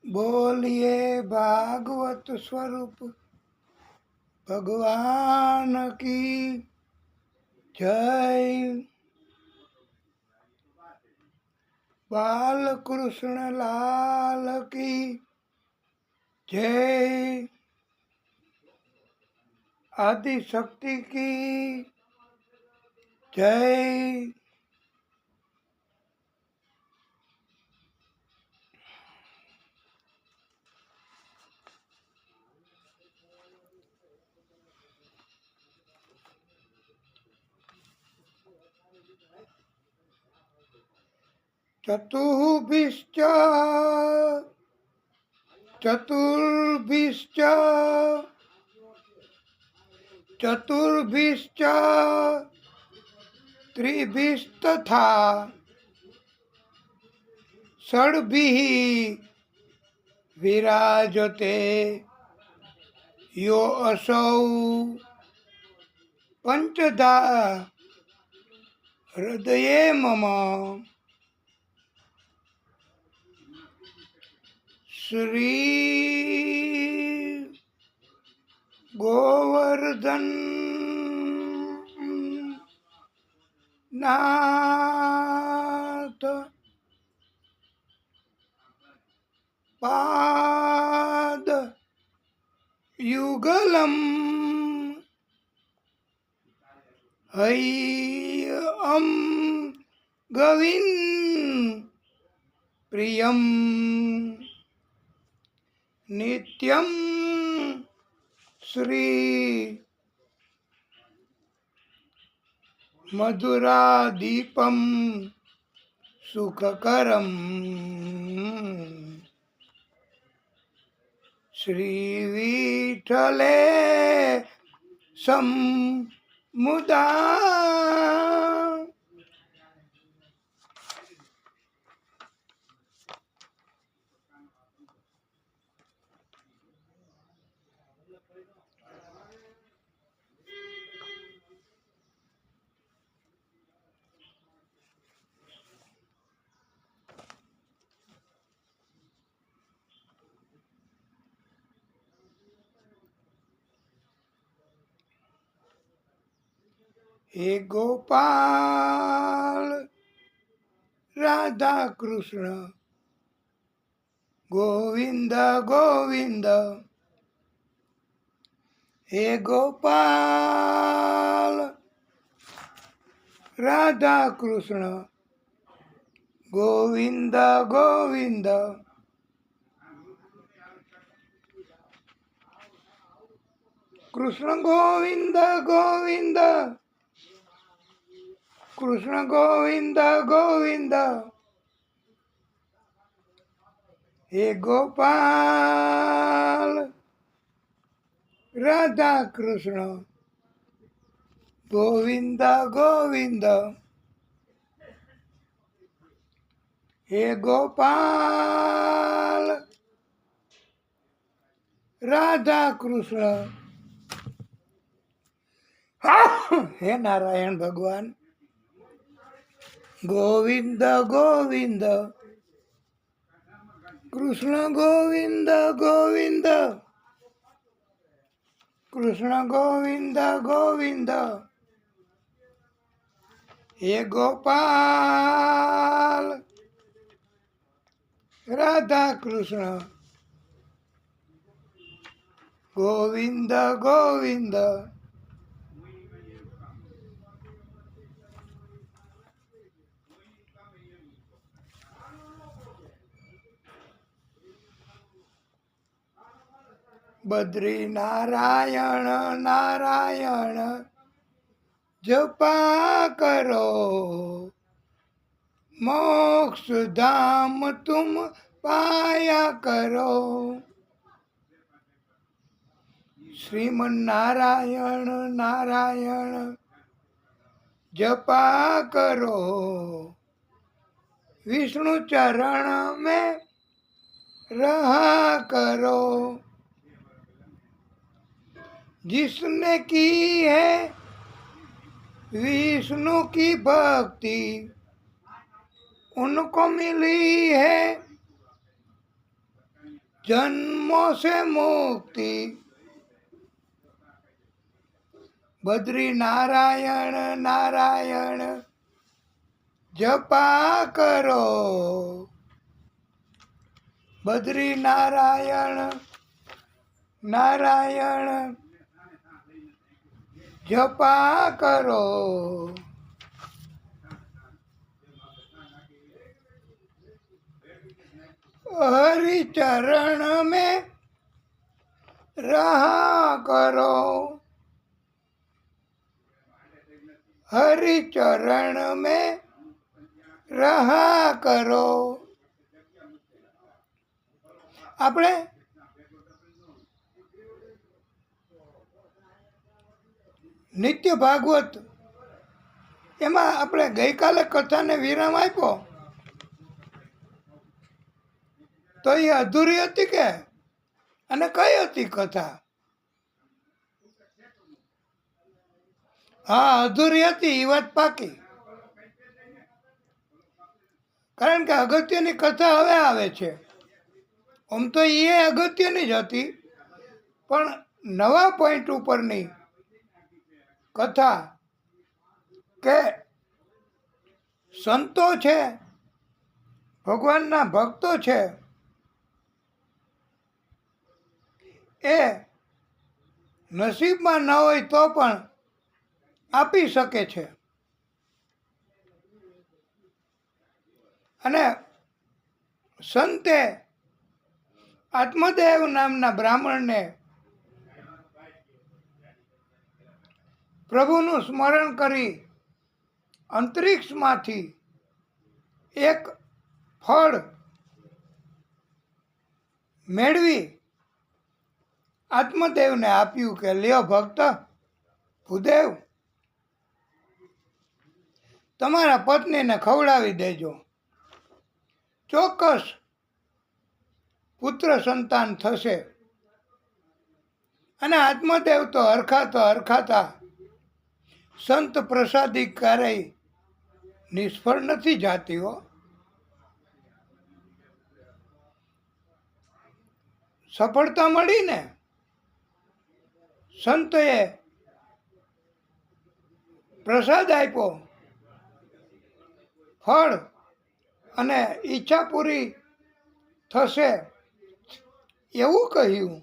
बोलिए भागवत स्वरूप भगवान की जय। बाल कृष्ण लाल की जय। आदि शक्ति की जय। चतुर्भिश्च चतुर्भिश्च चतुर्भिश्च त्रिभिस्तथा षड्भिः विराजते यो असौ पंचधा हृदये मम। श्री गोवर्धन नाथ पाद युगलम हय्यम गोविंद प्रियम नित्यम श्री मधुरादीपम सुखकरम श्री विठले समुदा। हे गोपाल राधा कृष्ण गोविंद गोविंद। हे गोपाल राधा कृष्ण गोविंद गोविंद। कृष्ण गोविंद गोविंद कृष्ण गोविंद गोविंद। हे गोपाल राधा कृष्ण गोविंद गोविंद। हे गोपाल राधा कृष्ण। हे नारायण भगवान गोविंद गोविंद कृष्ण गोविंद गोविंद कृष्ण गोविंद गोविंद। हे गोपाल राधा कृष्ण गोविंद गोविंद। बद्री नारायण नारायण जपा करो मोक्ष धाम तुम पाया करो। श्रीमन नारायण नारायण जपा करो विष्णु चरण में रहा करो। जिसने की है विष्णु की भक्ति उनको मिली है जन्मों से मुक्ति। बद्री नारायण नारायण जपा करो। बद्री नारायण नारायण जपा करो। हरि चरण में रहा करो। हरि चरण में रहा करो। આપણે નિત્ય ભાગવત એમાં આપણે ગઈકાલે કથાને વિરામ આપ્યો તો એ અધૂરી હતી કે અને કઈ હતી કથા? હા, અધૂરી હતી એ વાત પાકી. કારણ કે અગત્યની કથા હવે આવે છે. આમ તો એ અગત્યની જ હતી પણ નવા પોઈન્ટ ઉપરની કથા કે સંતો છે, ભગવાનના ભક્તો છે, એ નસીબમાં ન હોય તો પણ આપી શકે છે. અને સંતે આત્મદેવ નામના બ્રાહ્મણને પ્રભુનું સ્મરણ કરી અંતરિક્ષમાંથી એક ફળ મેળવી આત્મદેવને આપ્યું કે લ્યો ભક્ત ભૂદેવ, તમારા પત્નીને ખવડાવી દેજો, ચોક્કસ પુત્ર સંતાન થશે. અને આત્મદેવ તો હરખાતા સંત પ્રસાદી ક્યારેય નિષ્ફળ નથી જાતી હો. સફળતા મળી ને, સંતોએ પ્રસાદ આપ્યો, ફળ, અને ઈચ્છા પૂરી થશે એવું કહ્યું.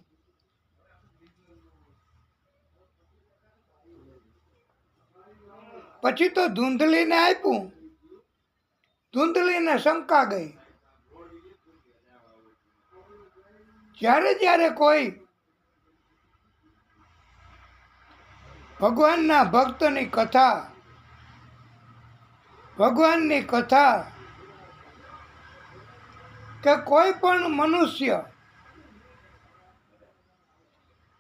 પછી તો ધૂંધલીને આપ્યું. ધૂંધલીને શંકા ગઈ. જ્યારે કોઈ ભગવાનના ભક્તની કથા, ભગવાનની કથા કે કોઈ પણ મનુષ્ય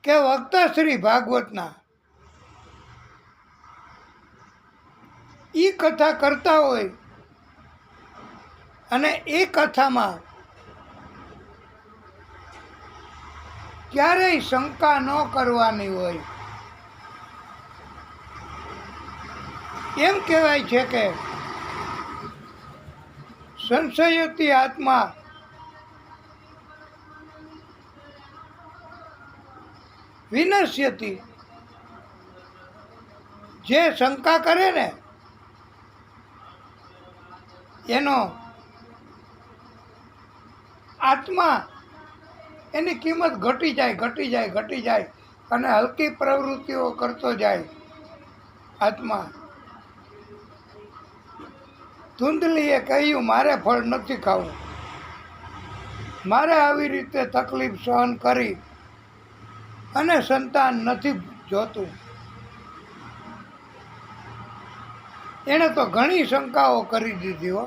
કે વક્તા શ્રી ભાગવતના એ કથા કરતા હોય અને એ કથામાં ક્યારેય શંકા ન કરવાની હોય. એમ કહેવાય છે કે સંશયતી આત્મા વિનશ્યતિ. જે શંકા કરે ને એનો આત્મા, એની કિંમત ઘટી જાય અને હલકી પ્રવૃત્તિઓ કરતો જાય આત્મા. ધૂંધલીએ કહ્યું મારે ફળ નથી ખાવું, મારે આવી રીતે તકલીફ સહન કરી અને સંતાન નથી જોતું. એણે તો ઘણી શંકાઓ કરી દીધી હો,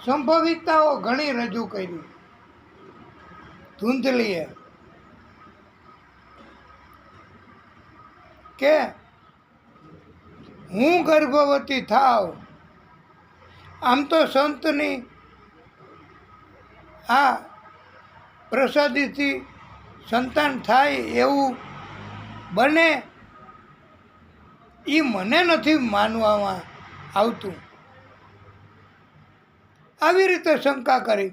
સંભવિતતાઓ ઘણી રજૂ કરી ધૂંધલીએ કે હું ગર્ભવતી થાવ, આમ તો સંતની આ પ્રસાદીથી સંતાન થાય એવું બને એ મને નથી માનવામાં આવતું. આવી રીતે શંકા કરી.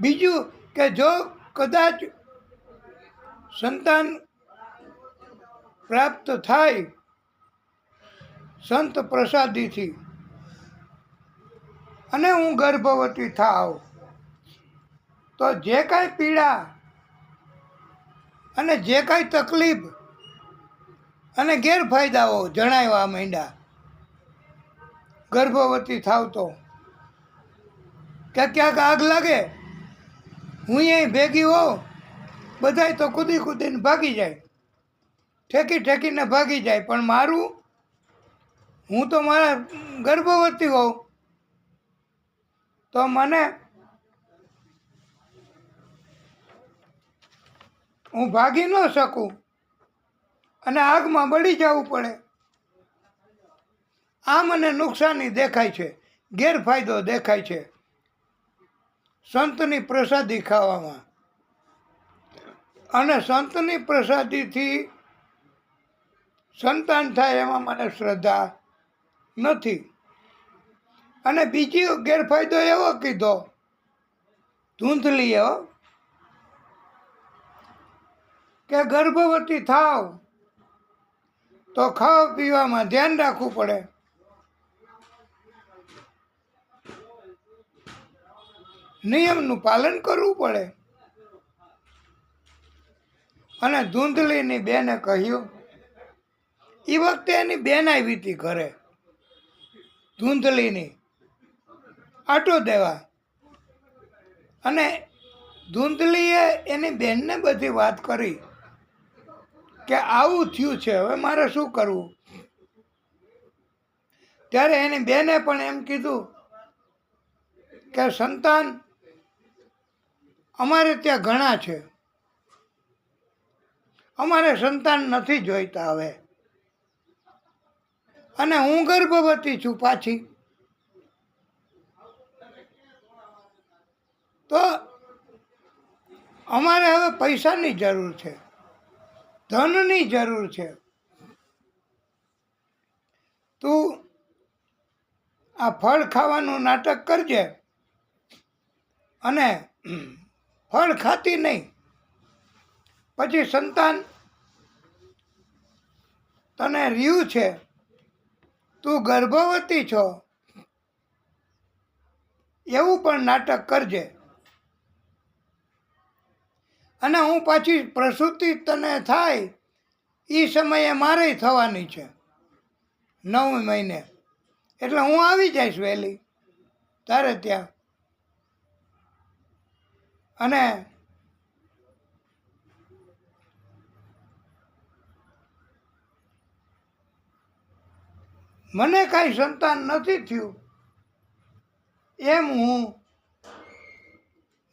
બીજું કે જો કદાચ સંતાન પ્રાપ્ત થાય સંત પ્રસાદીથી અને હું ગર્ભવતી થાવ તો જે કાંઈ પીડા અને જે કાંઈ તકલીફ અને ગેરફાયદાઓ જણાવવા માંડ્યા ગર્ભવતી થાવ તો કે ક્યાંક આગ લાગે હું અહીં ભેગી હોઉં બધાય તો કૂદી કૂદીને ભાગી જાય ઠેકી ઠેકીને ભાગી જાય પણ મારું હું તો મારા ગર્ભવતી હોઉં તો મને હું ભાગી ન શકું અને આગમાં બળી જવું પડે આ મને નુકસાની દેખાય છે ગેરફાયદો દેખાય છે સંતની પ્રસાદી ખાવામાં અને સંતની પ્રસાદીથી સંતાન થાય એમાં મને શ્રદ્ધા નથી અને બીજો ગેરફાયદો એવો કીધો ધૂંધલીઓ કે ગર્ભવતી થાવ તો ખાવા પીવામાં ધ્યાન રાખવું પડે નિયમનું પાલન કરવું પડે અને ધૂંધલીની બેને કહ્યું એ વખતે એની બેન આવી હતી ઘરે ધૂંધલીની આટો દેવા અને ધૂંધલીએ એની બેનને બધી વાત કરી કે આવું થયું છે હવે મારે શું કરવું ત્યારે એની બેને પણ એમ કીધું કે સંતાન અમારે ત્યાં ઘણા છે અમારે સંતાન નથી જોઈતા હવે અને હું ગર્ભવતી છું પાછી તો અમારે હવે પૈસાની જરૂર છે ધનની જરૂર છે તું આ ફળ ખાવાનું નાટક કરજે અને ફળ ખાતી નહીં પછી સંતાન તને રહ્યું છે તું ગર્ભવતી છો એવું પણ નાટક કરજે અને હું પાછી પ્રસૂતિ તને થાય એ સમયે મારે થવાની છે 9 મહિને એટલે હું આવી જઈશ વહેલી તારે ત્યાં અને મને કાંઈ સંતાન નથી થયું એમ હું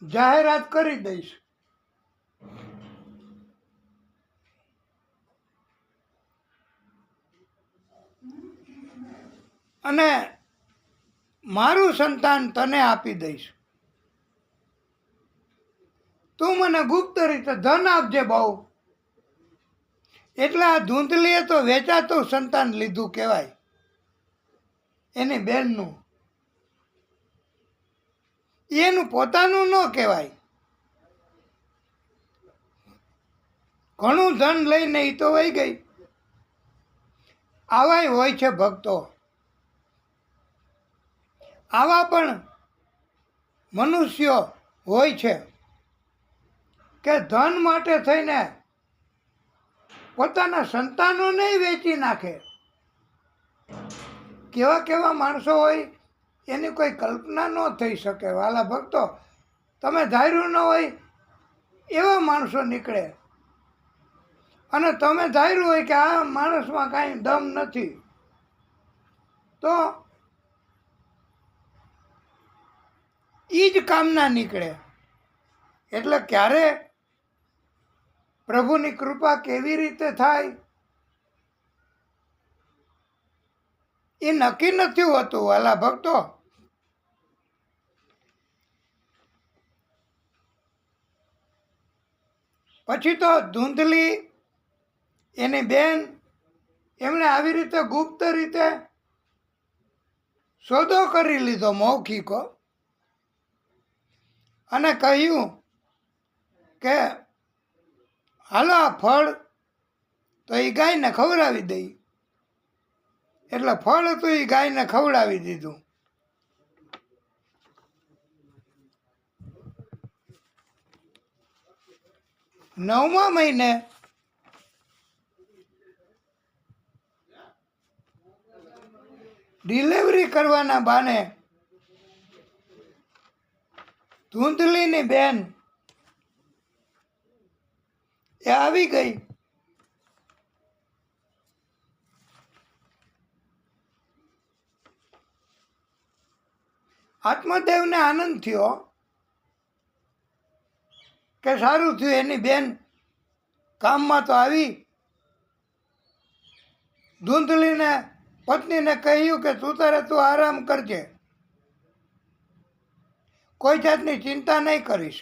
જાહેરાત કરી દઈશ અને મારું સંતાન તને આપી દઈશ તું મને ગુપ્ત રીતે ધન આપજે બહુ એટલે આ ધૂંધલીએ તો વેચાતું સંતાન લીધું કહેવાય એની બેનનું એનું પોતાનું ન કહેવાય ઘણું ધન લઈને એ તો વહી ગઈ આવાય હોય છે ભક્તો આવા પણ મનુષ્યો હોય છે કે ધન માટે થઈને પોતાના સંતાનોને વેચી નાખે કેવા કેવા માણસો હોય એની કોઈ કલ્પના ન થઈ શકે વાલા ભક્તો તમે ધાર્યું ન હોય એવા માણસો નીકળે અને તમે ધાર્યું હોય કે આ માણસમાં કાંઈ દમ નથી તો એ જ કામના નીકળે એટલે ક્યારે પ્રભુની કૃપા કેવી રીતે થાય એ નક્કી નથી હોતું વાલા ભક્તો પછી તો ધૂંધલી એની બેન એમણે આવી રીતે ગુપ્ત રીતે સોદો કરી લીધો મૌખિકો અને કહ્યું કે હાલો આ ફળ તો એ ગાયને ખવડાવી દઈ. એટલે ફળ હતું એ ગાયને ખવડાવી દીધું. 9મા મહિને ડિલિવરી કરવાના બાને ધૂંધલીની બેન એ આવી ગઈ. આત્મદેવને આનંદ થયો કે સારું થયું એની બેન કામમાં તો આવી. ધૂંધલીને પત્નીને કહ્યું કે તું આરામ કરજે, કોઈ જાતની ચિંતા નહીં કરીશ,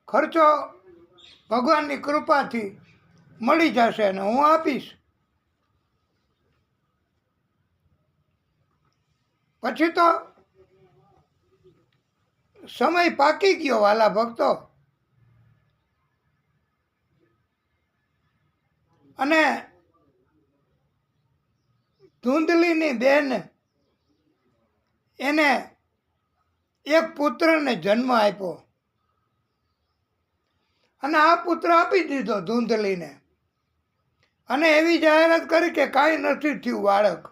ખર્ચો ભગવાનની કૃપાથી મળી જશે અને હું આપીશ. પછી તો સમય પાકી ગયો વાલા ભક્તો. અને ધૂંધલીની બેન એને એક પુત્રને જન્મ આપ્યો અને આ પુત્ર આપી દીધો ધૂંધલીને. અને એવી જાહેરાત કરી કે કાંઈ નથી થયું બાળક.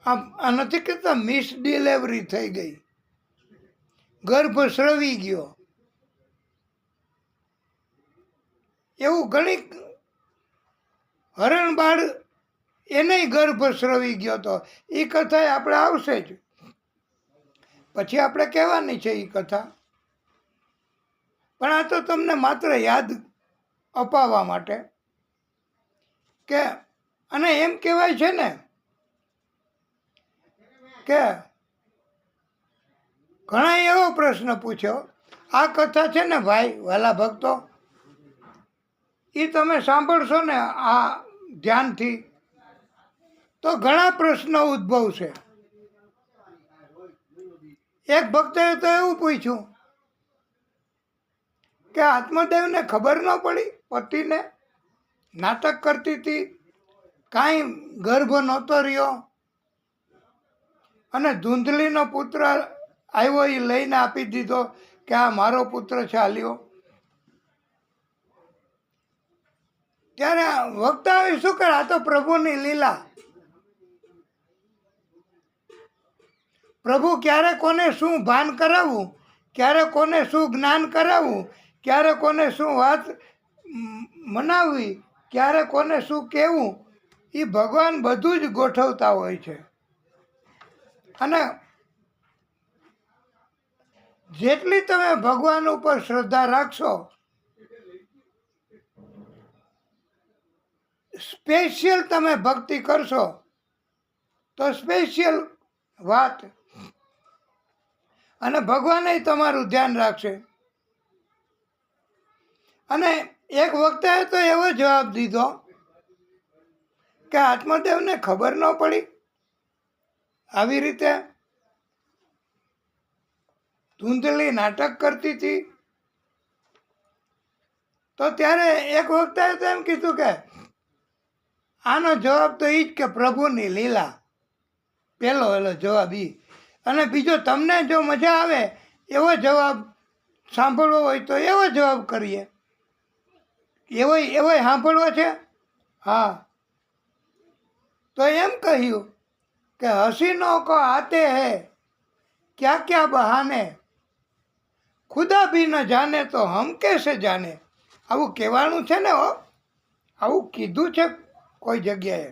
આ નથી કહેતા મિસ ડિલિવરી થઈ ગઈ, ગર્ભ સ્રવી ગયો, એવું ઘણી હરણબાળ એને ગર્ભ સ્રવી ગયો હતો. એ કથા આપણે આવશે જ, પછી આપણે કહેવાની છે એ કથા. પણ આ તો તમને માત્ર યાદ અપાવવા માટે કે, અને એમ કહેવાય છે ને કે ઘણા એવો પ્રશ્ન પૂછ્યો. આ કથા છે ને ભાઈ વાલા ભક્તો, એ તમે સાંભળશો ને આ ધ્યાનથી તો ઘણા પ્રશ્નો ઉદ્ભવશે. એક ભક્તએ તો એવું પૂછ્યું કે આત્મદેવને ખબર ન પડી, પતિને નાટક કરતી હતી, કાંઈ ગર્ભ નહોતો રહ્યો, અને ધૂંધલીનો પુત્ર આવ્યો એ લઈને આપી દીધો કે આ મારો પુત્ર છે, હાલ્યો. ત્યારે વક્તાએ શું કરે, આ તો પ્રભુની લીલા. પ્રભુ ક્યારે કોને શું ભાન કરાવવું, ક્યારે કોને શું જ્ઞાન કરાવવું, ક્યારે કોને શું વાત મનાવવી, ક્યારે કોને શું કહેવું, એ ભગવાન બધું જ ગોઠવતા હોય છે. અને જેટલી તમે ભગવાન ઉપર શ્રદ્ધા રાખશો, સ્પેશિયલ તમે ભક્તિ કરશો તો સ્પેશિયલ વાત, અને ભગવાન તમારું ધ્યાન રાખશે. અને એક વક્તાએ તો એવો જવાબ દીધો કે આત્મદેવને ખબર ન પડી, આવી રીતે ધૂંધલી નાટક કરતી હતી. તો ત્યારે એક વક્તાએ તો એમ કીધું કે આનો જવાબ તો એ જ કે પ્રભુની લીલા. પહેલો જવાબ એ. અને બીજો તમને જો મજા આવે એવો જવાબ સાંભળવો હોય તો એવો જવાબ કરીએ. એવો સાંભળવો છે. હા, તો એમ કહ્યું કે હસીનો કો આતે હૈ ક્યા ક્યા બહાને, ખુદા ભી ન જાને તો હમ કેસે જાને. આવું કહેવાનું છે ને, આવું કીધું છે કોઈ જગ્યાએ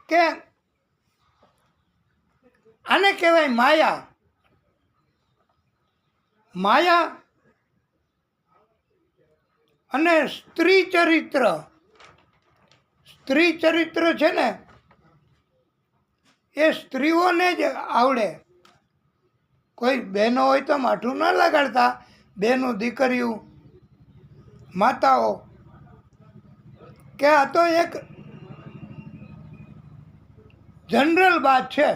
કે આને કહેવાય માયા. માયા અને સ્ત્રી ચરિત્ર. સ્ત્રી ચરિત્ર છે ને એ સ્ત્રીઓને જ આવડે. કોઈ બહેનો હોય તો માઠું ન લગાડતા, બહેનો, દીકરીઓ, માતાઓ, કે આ તો એક જનરલ વાત છે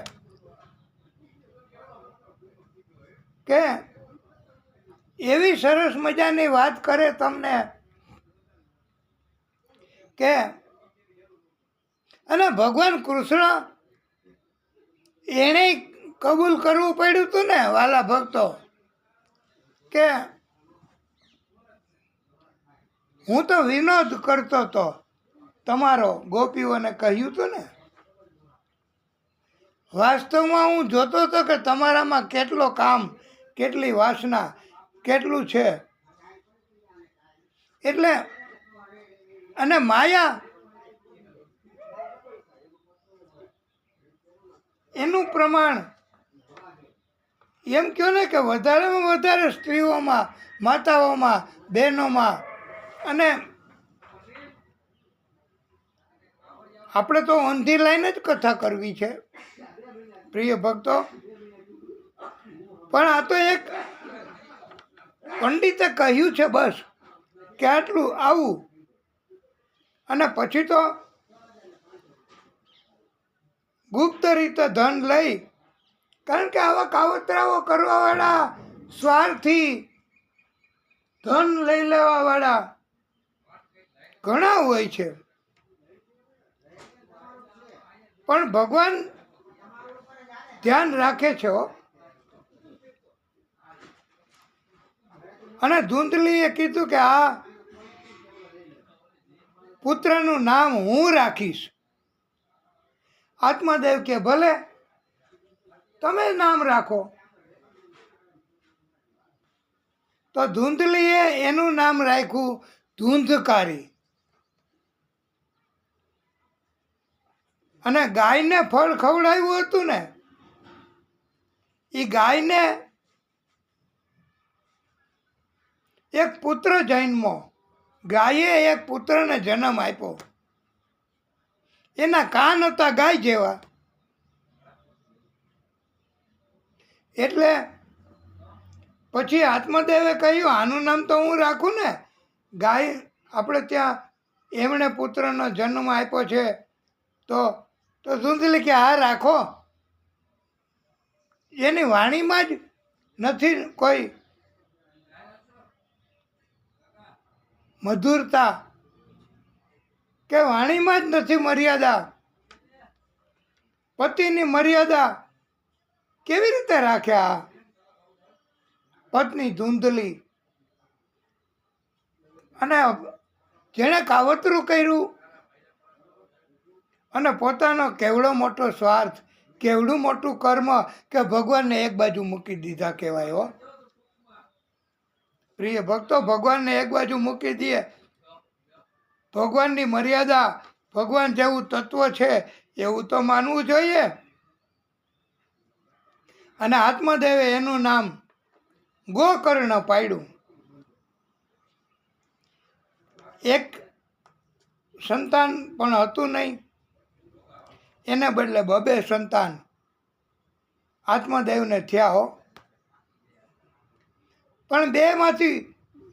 કે એવી સરસ મજાની વાત કરે તમને કે અને ભગવાન કૃષ્ણ એણે કબૂલ કરવું પડ્યું હતું ને વાલા ભક્તો કે હું તો વિનોદ કરતો હતો તમારો ગોપીઓને કહ્યું હતું ને વાસ્તવમાં હું જોતો હતો કે તમારામાં કેટલો કામ કેટલી વાસના કેટલું છે એટલે અને માયા એનું પ્રમાણ એમ કહો ને કે વધારેમાં વધારે સ્ત્રીઓમાં માતાઓમાં બહેનોમાં અને આપણે તો ઊંધી લાઈને જ કથા કરવી છે પ્રિય ભક્તો પણ આ તો એક પંડિતે કહ્યું છે બસ કે આટલું આવું અને પછી તો ગુપ્ત રીતે ધન લઈ કારણ કે આવા કાવતરાઓ કરવાવાળા સ્વાર્થી ધન લઈ લેવાવાળા ઘણા હોય છે પણ ભગવાન ધ્યાન રાખે છે અને ધૂંધલીએ કીધું કે આ પુત્રનું નામ હું રાખીશ આત્મદેવ કે ભલે તમે નામ રાખો તો ધૂંધલીએ એનું નામ રાખ્યું ધૂંધકારી અને ગાયને ફળ ખવડાવ્યું હતું ને એ ગાયને એક પુત્ર જન્મો ગાયે એક પુત્રને જન્મ આપ્યો એના કાન હતા ગાય જેવા એટલે પછી આત્મદેવે કહ્યું આનું નામ તો હું રાખું ને ગાય આપણે ત્યાં એમણે પુત્રનો જન્મ આપ્યો છે તો ધૂંધલી કે હા રાખો એની વાણીમાં જ નથી કોઈ મધુરતા કે વાણીમાં જ નથી મર્યાદા પતિની મર્યાદા કેવી રીતે રાખ્યા પત્ની ધૂંધલી અને જેણે કાવતરું કર્યું અને પોતાનો કેવડો મોટો સ્વાર્થ કેવડું મોટું કર્મ કે ભગવાનને એક બાજુ મૂકી દીધા કહેવાય હો પ્રિય ભક્તો ભગવાનને એક બાજુ મૂકી દઈએ ભગવાનની મર્યાદા ભગવાન જેવું તત્વ છે એવું તો માનવું જોઈએ અને આત્મદેવે એનું નામ ગોકર્ણ પાડ્યું એક સંતાન પણ હતું નહીં એને બદલે બબે સંતાન આત્મદેવને થયા હો પણ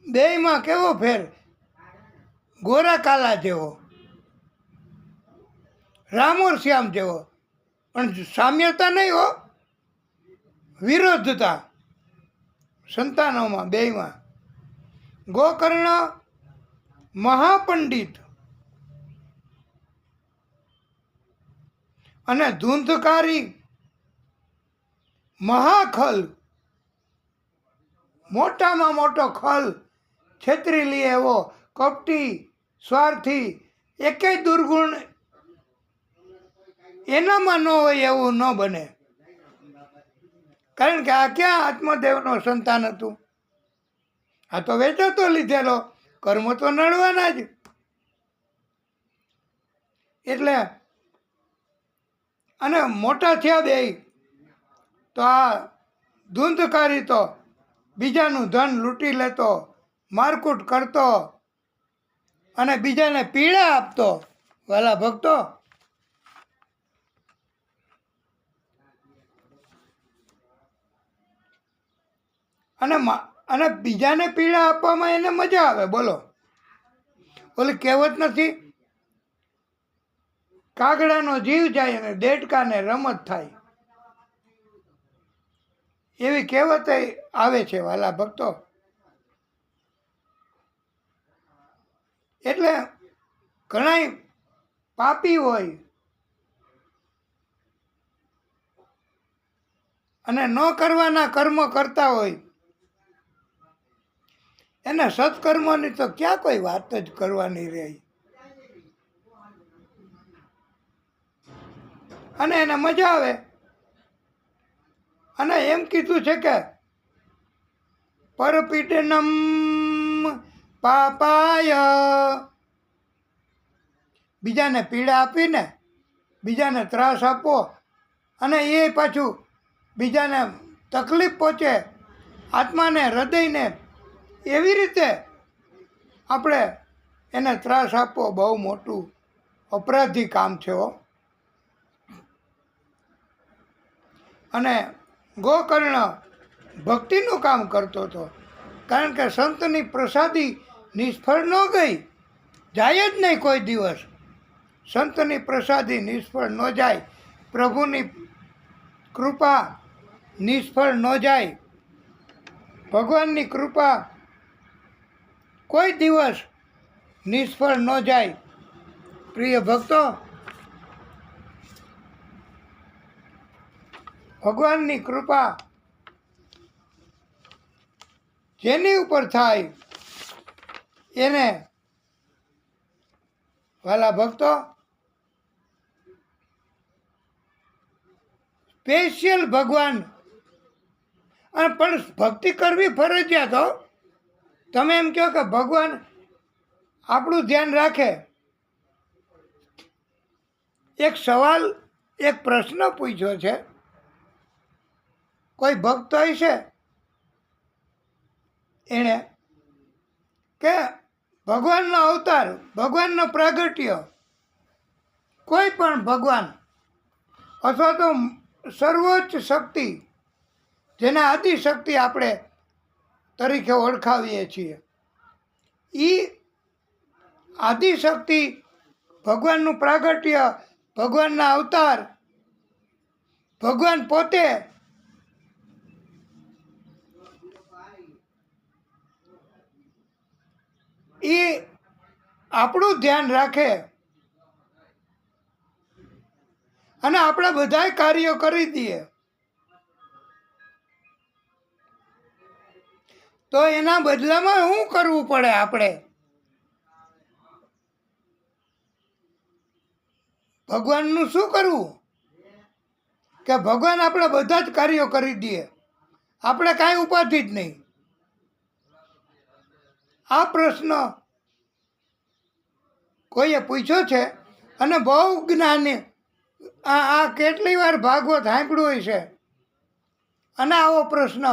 બેમાં કેવો ફેર ગોરા કાલા જેવો રામોર શ્યામ જેવો પણ સામ્યતા નહીં હો વિરોધતા સંતાનોમાં બેયમાં ગોકર્ણ મહાપંડિત અને ધૂંધકારી મહાખલ મોટામાં મોટો ખલ છેતરી લે એવો કપટી સ્વાર્થી એકેય દુર્ગુણ એનામાં ન હોય એવું ન બને કારણ કે આ ક્યાં આત્મદેવનો સંતાન હતું આ તો વેચાતો લીધેલો કર્મ તો નડવાના જ એટલે અને મોટા થયા બે તો આ ધૂંધકારી તો બીજાનું ધન લૂંટી લેતો મારકૂટ કરતો અને બીજાને પીડા આપતો વાલા ભક્તો અને બીજાને પીડા આપવામાં એને મજા આવે બોલો ઓલી કહેવત નથી કાગડાનો જીવ જાય અને દેડકાને રમત થાય, એવી કહેવત આવે છે વાલા ભક્તો. એટલે ઘણાય પાપી હોય અને ન કરવાના કર્મ કરતા હોય, એને સત્કર્મોની તો ક્યાં કોઈ વાત જ કરવાની રહી. અને એને મજા આવે. અને એમ કીધું છે કે પરપીડનમ પાપાય, બીજાને પીડા આપીને બીજાને ત્રાસ આપવો અને એ પાછું બીજાને તકલીફ પહોંચે આત્માને, હૃદયને, એવી રીતે આપણે એને ત્રાસ આપવો બહુ મોટું અપરાધી કામ છે હો. અને ગોકર્ણ ભક્તિનું કામ કરતો હતો, કારણ કે સંતની પ્રસાદી નિષ્ફળ ન ગઈ, જાય જ નહીં કોઈ દિવસ. સંતની પ્રસાદી નિષ્ફળ ન જાય, પ્રભુની કૃપા નિષ્ફળ ન જાય, ભગવાનની કૃપા કોઈ દિવસ નિષ્ફળ ન જાય. પ્રિય ભક્તો, ભગવાનની કૃપા જેની ઉપર થાય એને વાલા ભક્તો સ્પેશિયલ ભગવાન. અને પણ ભક્તિ કરવી ફરજિયાત હો. તમે એમ કહો કે ભગવાન આપણું ધ્યાન રાખે. એક સવાલ, એક પ્રશ્ન પૂછ્યો છે. કોઈ ભક્ત હોય છે એણે કે ભગવાનનો અવતાર, ભગવાનનો પ્રાગટ્ય, કોઈ પણ ભગવાન અથવા તો સર્વોચ્ચ શક્તિ, જેને આદિશક્તિ આપણે તરીકે ઓળખાવીએ છીએ, એ આદિશક્તિ, ભગવાનનું પ્રાગટ્ય, ભગવાનના અવતાર, ભગવાન પોતે એ આપણું ધ્યાન રાખે અને આપણા બધાય કાર્યો કરી દઈએ, તો એના બદલામાં શું કરવું પડે આપણે? ભગવાનનું શું કરવું? કે ભગવાન આપણા બધા જ કાર્યો કરી દે, આપણે કાંઈ ઉપાધિ જ નહીં. આ પ્રશ્ન કોઈએ પૂછ્યો છે અને બહુ જ્ઞાની, આ કેટલી વાર ભાગવત સાંભળ્યું હોય છે. અને આવો પ્રશ્ન,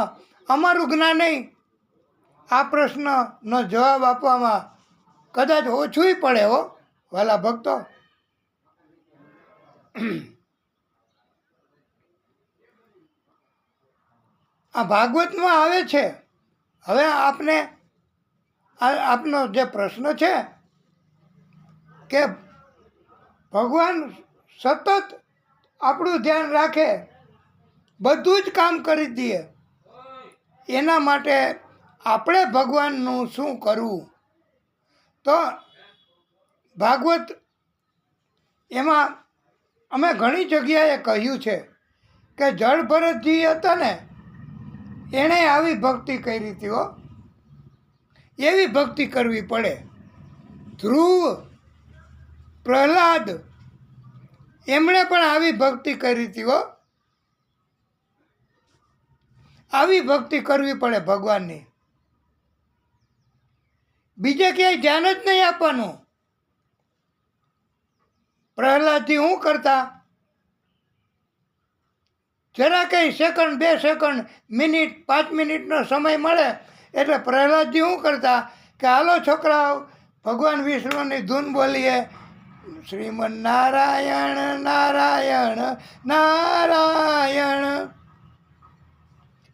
અમારું જ્ઞાન નહીં, આ પ્રશ્નનો જવાબ આપવામાં કદાચ ઓછુંય પડે હો વાલા ભક્તો. આ ભાગવતમાં આવે છે. હવે આપનો જે પ્રશ્ન છે કે ભગવાન સતત આપણું ધ્યાન રાખે, બધું જ કામ કરી દે, એના માટે આપણે ભગવાનનું શું કરવું? તો ભાગવત એમાં અમે ઘણી જગ્યાએ કહ્યું છે કે જળ ભરતજી હતા ને, એણે આવી ભક્તિ કરી હતી હો. એવી ભક્તિ કરવી પડે. ધ્રુવ, પ્રહલાદ, એમણે પણ આવી ભક્તિ કરી હતી હો. આવી ભક્તિ કરવી પડે ભગવાનની. બીજે ક્યાંય ધ્યાન જ નહીં આપવાનું. પ્રહલાદજી શું કરતા? જરા કંઈ સેકન્ડ, 2 સેકન્ડ, મિનિટ, 5 મિનિટનો સમય મળે એટલે પ્રહલાદજી શું કરતા કે હાલો છોકરાઓ ભગવાન વિષ્ણુની ધૂન બોલીએ, શ્રીમન નારાયણ નારાયણ નારાયણ,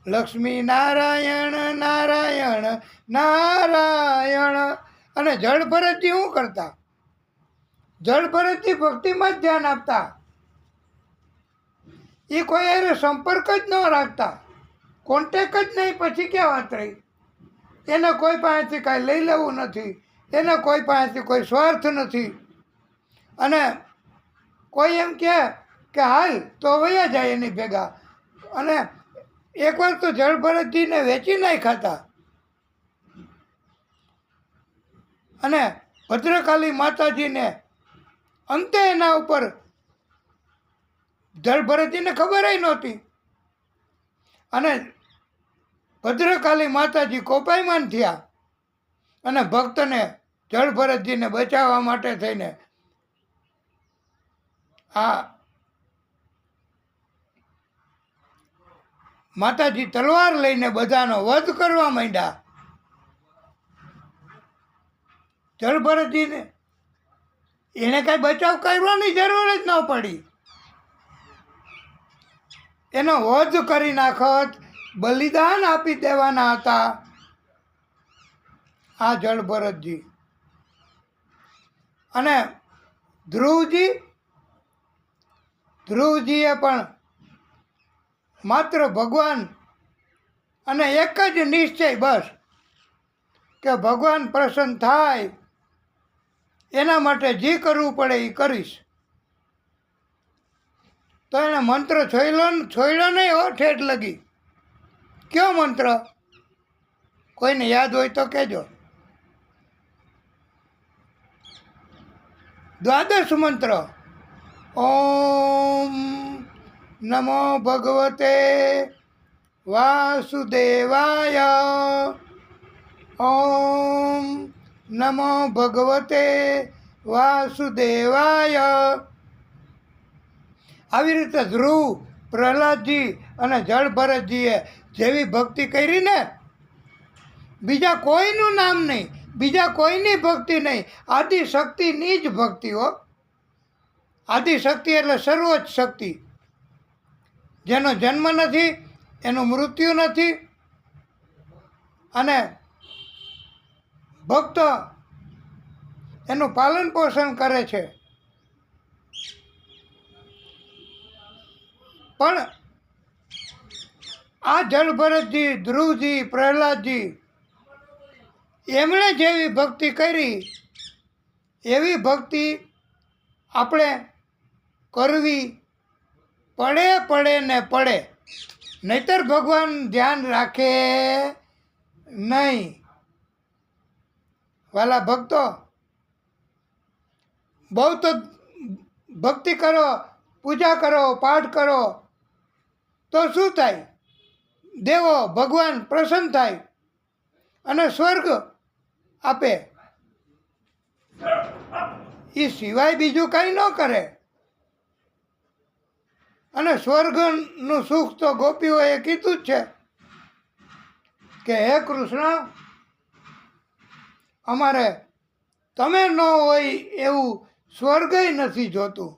લક્ષ્મી નારાયણ નારાયણ નારાયણ. અને જળ ભરતજી શું કરતા? જળ ભરતજી ભક્તિમાં જ ધ્યાન આપતા. એ કોઈ હારે સંપર્ક જ ન રાખતા, કોન્ટેક જ નહીં. પછી ક્યાં વાત રહી? એને કોઈ પાસેથી કાંઈ લઈ લેવું નથી, એને કોઈ પાસેથી કોઈ સ્વાર્થ નથી. અને કોઈ એમ કહે કે હાલ તો વયા જાય એની ભેગા. અને એકવાર તો જળ ભરતજીને વેચી નાખ્યા હતા. અને ભદ્રકાલી માતાજીને અંતે એના ઉપર જળ ભરતજીને ખબર નહોતી. અને ભદ્રકાલી માતાજી કોપાયમાન થયા અને ભક્તને જળ ભરતજીને બચાવવા માટે થઈને આ માતાજી તલવાર લઈને બધાનો વધ કરવા માંડ્યા. જળ ભરતજીને એને કાંઈ બચાવ કરવાની જરૂર જ ન પડી. એનો વધ કરી નાખત, બલિદાન આપી દેવાના હતા આ જળ ભરતજી. અને ધ્રુવજીએ પણ માત્ર ભગવાન અને એક જ નિશ્ચય, બસ કે ભગવાન પ્રસન્ન થાય એના માટે જે કરવું પડે એ કરીશ. તો એને મંત્ર છોડ્યો નહીં હો ઠેઠ લગી. કયો મંત્ર? કોઈને યાદ હોય તો કહેજો. દ્વાદશ મંત્ર. ઓમ નમો ભગવતે વાસુદેવાય. ઓમ નમો ભગવતે વાસુદેવાય. આવી રીતે ધ્રુવ, પ્રહલાદજી અને જળ ભરતજીએ જેવી ભક્તિ કરી ને, બીજા કોઈનું નામ નહીં, બીજા કોઈની ભક્તિ નહીં, આદિશક્તિની જ ભક્તિ હો. આદિશક્તિ એટલે સર્વોચ્ચ શક્તિ, જેનો જન્મ નથી, એનું મૃત્યુ નથી. અને ભક્ત એનું પાલન પોષણ કરે છે. પણ આ જળ ભરતજી, ધ્રુવજી, પ્રહલાદજી એમણે જેવી ભક્તિ કરી એવી ભક્તિ આપણે કરવી પડે ને પડે. નહીતર ભગવાન ધ્યાન રાખે નહીં. વાલા ભક્તો, બહુ તો ભક્તિ કરો, પૂજા કરો, પાઠ કરો તો શું થાય? દેવો ભગવાન પ્રસન્ન થાય અને સ્વર્ગ આપે. એ સિવાય બીજું કંઈ ન કરે. અને સ્વર્ગનું સુખ તો ગોપીઓએ કીધું જ છે કે હે કૃષ્ણ, અમારે તમે ન હોય એવું સ્વર્ગય નથી જોતું.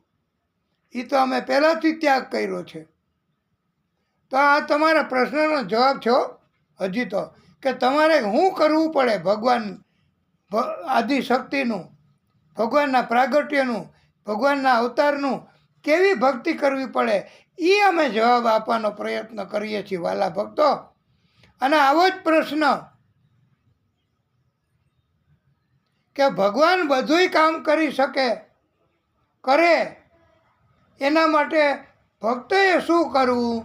એ તો અમે પહેલાંથી ત્યાગ કર્યો છે. તો આ તમારા પ્રશ્નનો જવાબ છો હજી તો, કે તમારે શું કરવું પડે ભગવાન આદિશક્તિનું, ભગવાનના પ્રાગટ્યનું, ભગવાનના અવતારનું કેવી ભક્તિ કરવી પડે એ અમે જવાબ આપવાનો પ્રયત્ન કરીએ છીએ વાલા ભક્તો. અને આવો જ પ્રશ્ન કે ભગવાન બધુંય કામ કરી શકે, કરે, એના માટે ભક્તોએ શું કરવું?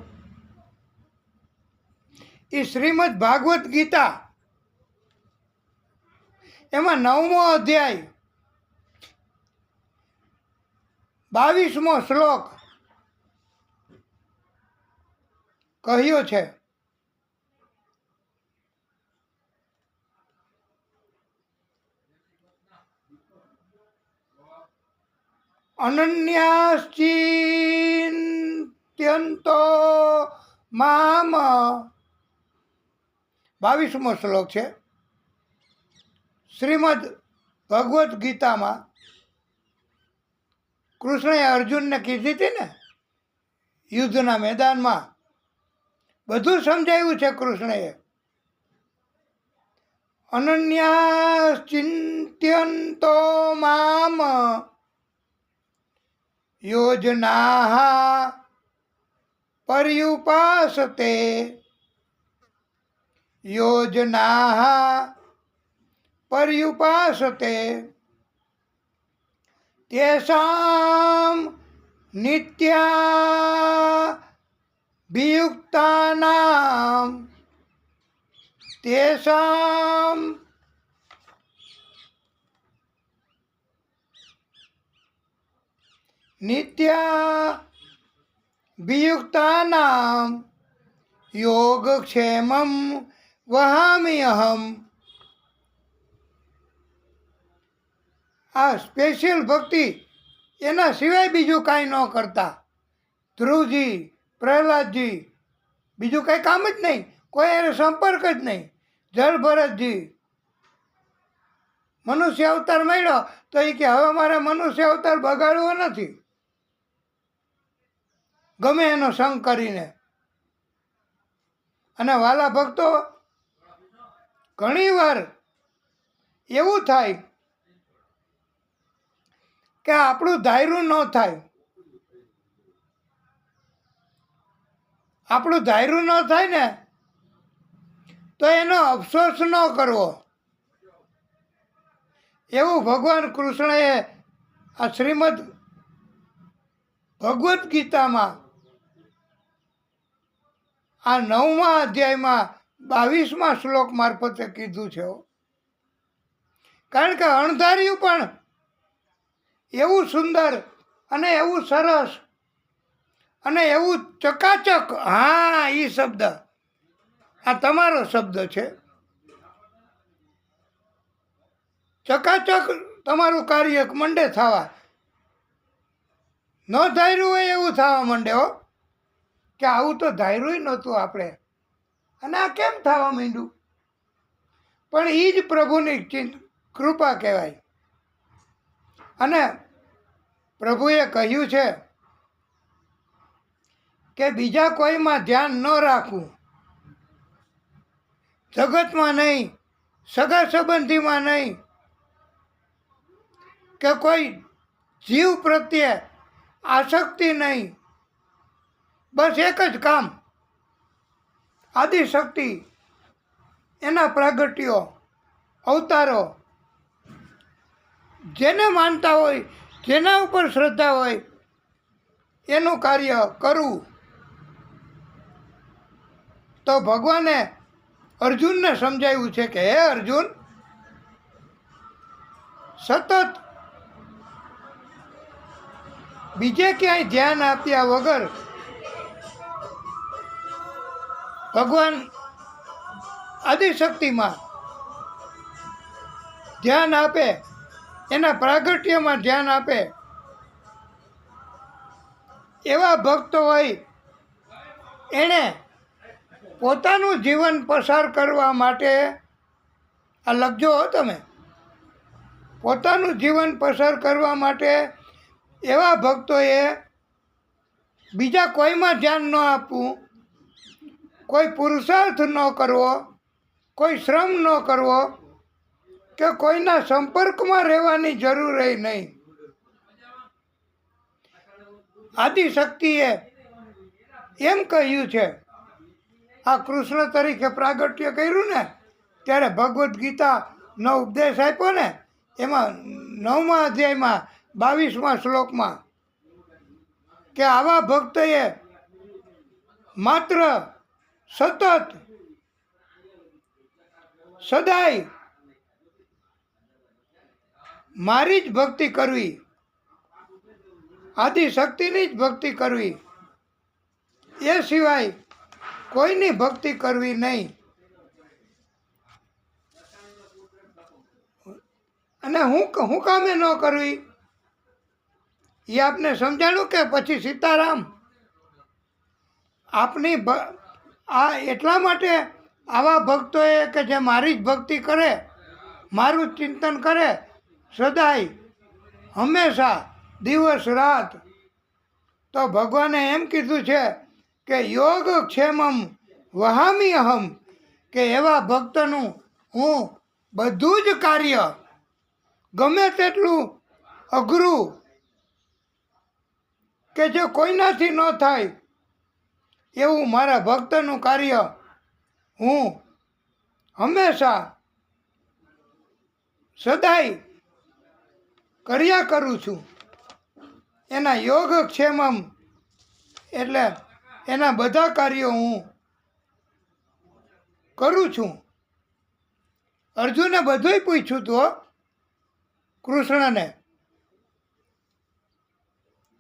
એ શ્રીમદ ભાગવત ગીતા એમાં 9મો અધ્યાય 22મો શ્લોક કહ્યો છે. અનન્યાશ્ચિંત્યન્તો મામ, 22મો શ્લોક છે શ્રીમદ ભગવદ્ ગીતામાં. કૃષ્ણએ અર્જુનને કીધી હતી ને, યુદ્ધના મેદાનમાં બધું સમજાવ્યું છે કૃષ્ણએ. અનન્યાશ્ચિંત્યન્તો મામ યોજના પર્યુપાસતે યોજના પર્યુપાસતે તેષાં નિત્યાભિયુક્તાનાં તેષાં નિત્યાભિયુક્તાનાં યોગક્ષેમં વહામિ અહમ. આ સ્પેશિયલ ભક્તિ એના સિવાય બીજું કાંઈ ન કરતા. ધ્રુવજી, પ્રહલાદજી, બીજું કાંઈ કામ જ નહીં, કોઈ એને સંપર્ક જ નહીં. જળભરતજી મનુષ્ય અવતાર મળ્યો તો એ કે હવે મારે મનુષ્ય અવતાર બગાડવો નથી, ગમે એનો સંગ કરીને. અને વાલા ભક્તો, ઘણીવાર એવું થાય કે આપણું ધાર્યું ન થાય. આપણું ધાર્યું ન થાય ને તો એનો અફસોસ ન કરવો. એવું ભગવાન કૃષ્ણએ આ શ્રીમદ ભગવદ્ ગીતામાં આ 9મા અધ્યાયમાં 22મા શ્લોક મારફતે કીધું છે. કારણ કે અણધાર્યું પણ એવું સુંદર અને એવું સરસ અને એવું ચકાચક, હા એ શબ્દ આ તમારો શબ્દ છે, ચકાચક તમારું કાર્ય મંડે થવા. ન ધાર્યું હોય એવું થવા માંડે હો, કે આવું તો ધાર્યું નહોતું આપણે, અને આ કેમ થવા માંડ્યું. પણ એ જ પ્રભુની કૃપા કહેવાય. અને પ્રભુએ કહ્યું છે કે બીજા કોઈમાં ધ્યાન ન રાખવું, જગતમાં નહીં, સગા સંબંધીમાં નહીં, કે કોઈ જીવ પ્રત્યે આસક્તિ નહીં. બસ એક જ કામ, આદિશક્તિ, એના પ્રાગટ્યો, અવતારો, જેને માનતા હોય, જેના ઉપર શ્રદ્ધા હોય એનું કાર્ય કરવું. તો ભગવાને અર્જુનને સમજાવ્યું છે કે હે અર્જુન, સતત બીજે ક્યાંય ધ્યાન આપ્યા વગર ભગવાન આદિશક્તિમાં ધ્યાન આપે, એના પ્રાગટ્યમાં ધ્યાન આપે. એવા ભક્તો હોય એણે પોતાનું જીવન પસાર કરવા માટે, આ લખજો હો તમે, પોતાનું જીવન પસાર કરવા માટે એવા ભક્તોએ બીજા કોઈમાં ધ્યાન ન આપવું, કોઈ પુરુષાર્થ ન કરવો, કોઈ શ્રમ ન કરવો, કે કોઈના સંપર્કમાં રહેવાની જરૂર નહીં. આદિશક્તિએ એમ કહ્યું છે, આ કૃષ્ણ તરીકે પ્રાગટ્ય કર્યું ને ત્યારે ભગવદ્ ગીતાનો ઉપદેશ આપ્યો ને, એમાં 9મા અધ્યાયમાં 22મા શ્લોકમાં કે આવા ભક્તોએ માત્ર સતત સદાય મારી જ ભક્તિ કરવી, આદિશક્તિની જ ભક્તિ કરવી, એ સિવાય કોઈની ભક્તિ કરવી નહીં. અને હું કામે ન કરવી એ આપને સમજાણું કે પછી સીતારામ આપની આ એટલા માટે આવા ભક્તોએ કે જે મારી જ ભક્તિ કરે, મારું ચિંતન કરે સદાય હંમેશા દિવસ રાત, તો ભગવાને એમ કીધું છે કે યોગ ક્ષેમમ વહામિ અહમ, કે એવા ભક્તનું હું બધું જ કાર્ય ગમે તેટલું અઘરું કે જે કોઈનાથી ન થાય એવું મારા ભક્તનું કાર્ય હું હંમેશા સદાય કર્યા કરું છું. એના યોગક્ષેમમ એટલે એના બધા કાર્યો હું કરું છું. અર્જુને બધુંય પૂછ્યું હતું હો કૃષ્ણને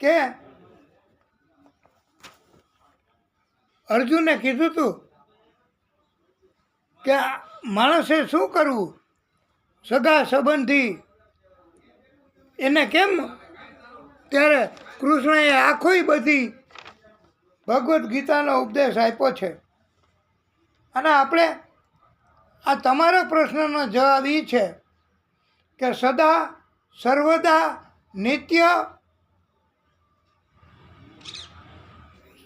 કે અર્જુને કીધું હતું કે માણસે શું કરવું, સગા સંબંધી એને કેમ, ત્યારે કૃષ્ણએ આખોય બધી ભગવદ્ ગીતાનો ઉપદેશ આપ્યો છે. અને આપણે આ તમારો પ્રશ્નનો જવાબ એ છે કે સદા સર્વદા નિત્ય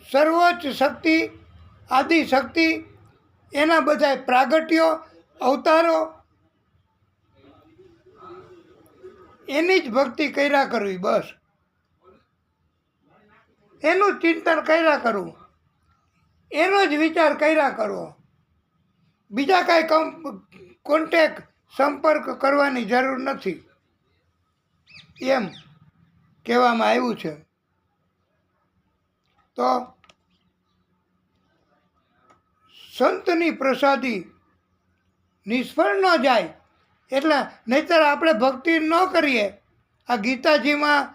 સર્વોચ્ચ શક્તિ આદિ શક્તિ એના બધા પ્રાગટ્યો અવતારો એની જ ભક્તિ કર્યા કરવી, બસ એનું ચિંતન કર્યા કરવું, એનો જ વિચાર કર્યા કરવો. બીજા કાંઈ કોન્ટેક સંપર્ક કરવાની જરૂર નથી એમ કહેવામાં આવ્યું છે. તો સંતની પ્રસાદી નિષ્ફળ ન જાય એટલે નહીંતર આપણે ભક્તિ ન કરીએ. આ ગીતાજીમાં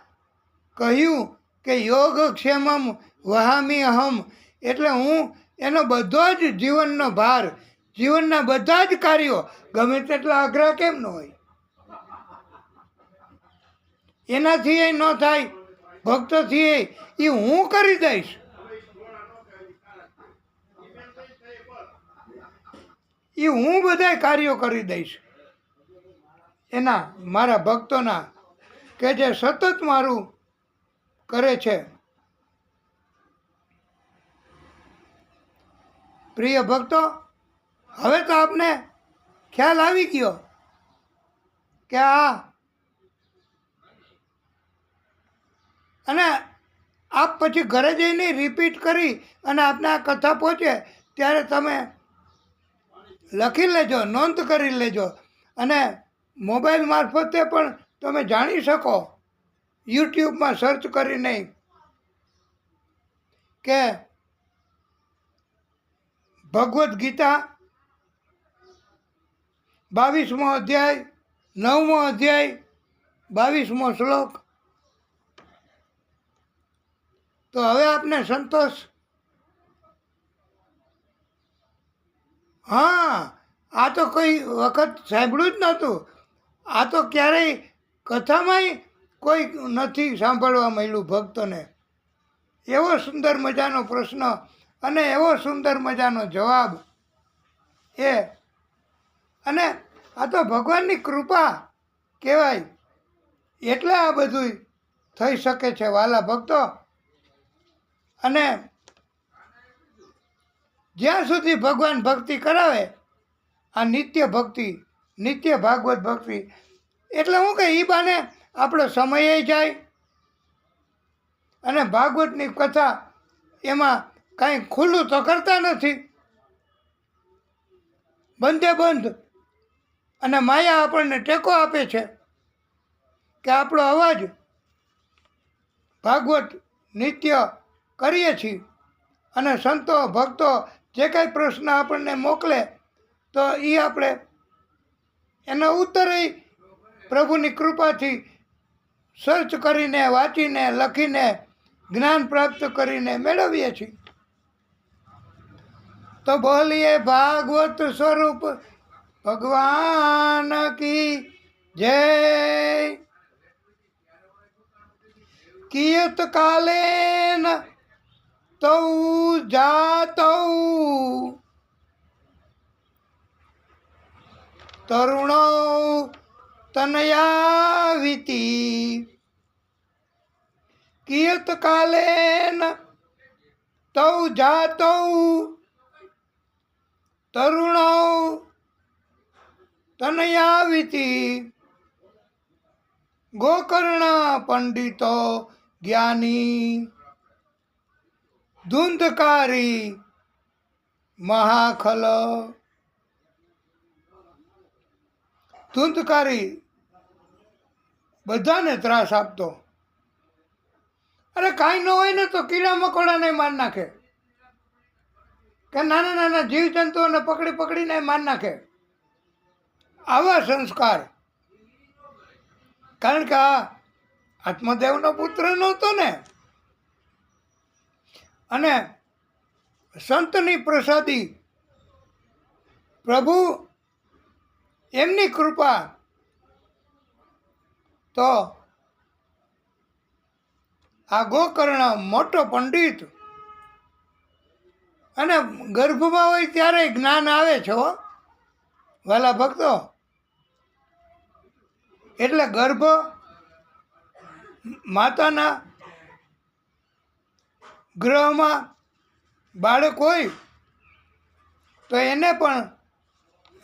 કહ્યું કે યોગક્ષેમમ વહામી અહમ, એટલે હું એનો બધો જ જીવનનો ભાર, જીવનના બધા જ કાર્યો ગમે તેટલા અઘરા કેમ ન હોય એનાથી એ ન થાય, ભક્તથી એ હું કરી દઈશ. એ હું બધાય કાર્યો કરી દઈશ એના મારા ભક્તોના કે જે સતત મારું કરે છે. પ્રિય ભક્તો, હવે તો આપને ખ્યાલ આવી ગયો કે અને આપ પછી ઘરે જઈને રિપીટ કરી અને આપને આ કથા પહોંચે ત્યારે તમે લખી લેજો, નોંધ કરી લેજો અને મોબાઈલ મારફતે પણ તમે જાણી શકો. યુટ્યુબમાં સર્ચ કરીને કે ભગવદ્ ગીતા 22મો અધ્યાય 9મો અધ્યાય 22મો શ્લોક. તો હવે આપને સંતોષ. હા, આ તો કોઈ વખત સાંભળ્યું જ નહોતું. આ તો ક્યારેય કથામાંય કોઈ નથી સાંભળવા મળ્યું ભક્તોને. એવો સુંદર મજાનો પ્રશ્ન અને એવો સુંદર મજાનો જવાબ એ, અને આ તો ભગવાનની કૃપા કહેવાય. એટલે આ બધું થઈ શકે છે વાલા ભક્તો. અને જ્યાં સુધી ભગવાન ભક્તિ કરાવે, આ નિત્ય ભક્તિ, નિત્ય ભાગવત ભક્તિ, એટલે હું કે એ બાને આપણો સમય જાય અને ભાગવતની કથા એમાં કાંઈ ખુલ્લું તો કરતા નથી, બંધે બંધ. અને માયા આપણને ટેકો આપે છે કે આપણો અવાજ ભાગવત નિત્ય કરીએ છીએ. અને સંતો ભક્તો જે કાંઈ પ્રશ્ન આપણને મોકલે તો એ આપણે એનો ઉત્તર પ્રભુની કૃપાથી સર્ચ કરીને, વાંચીને, લખીને, જ્ઞાન પ્રાપ્ત કરીને મેળવીએ છીએ. તો બોલીએ ભાગવત સ્વરૂપ ભગવાન કી જય. કિયત કાલેન તૌ જાતૌ તરુણો તનયાવિતિ. કિયત કાલેન તૌ જાતૌ તરુણો તનયાવિતિ. ગોકર્ણ પંડિતો જ્ઞાની ધૂંધકારી મહાખલ. ધૂંધકારી બધાને ત્રાસ આપતો. અરે કાંઈ ન હોય ને તો કીડા મકોડાને માર નાખે, કે નાના નાના જીવજંતુઓને પકડી પકડીને માર નાખે. આવા સંસ્કાર. કારણ કે આ આત્મદેવનો પુત્ર નહોતો ને, અને સંતની પ્રસાદી પ્રભુ એમની કૃપા. તો આ ગોકર્ણ મોટો પંડિત, અને ગર્ભમાં હોય ત્યારે જ્ઞાન આવે છે હો વાલા ભક્તો. એટલે ગર્ભ માતાના ગ્રહમાં બાળક હોય તો એને પણ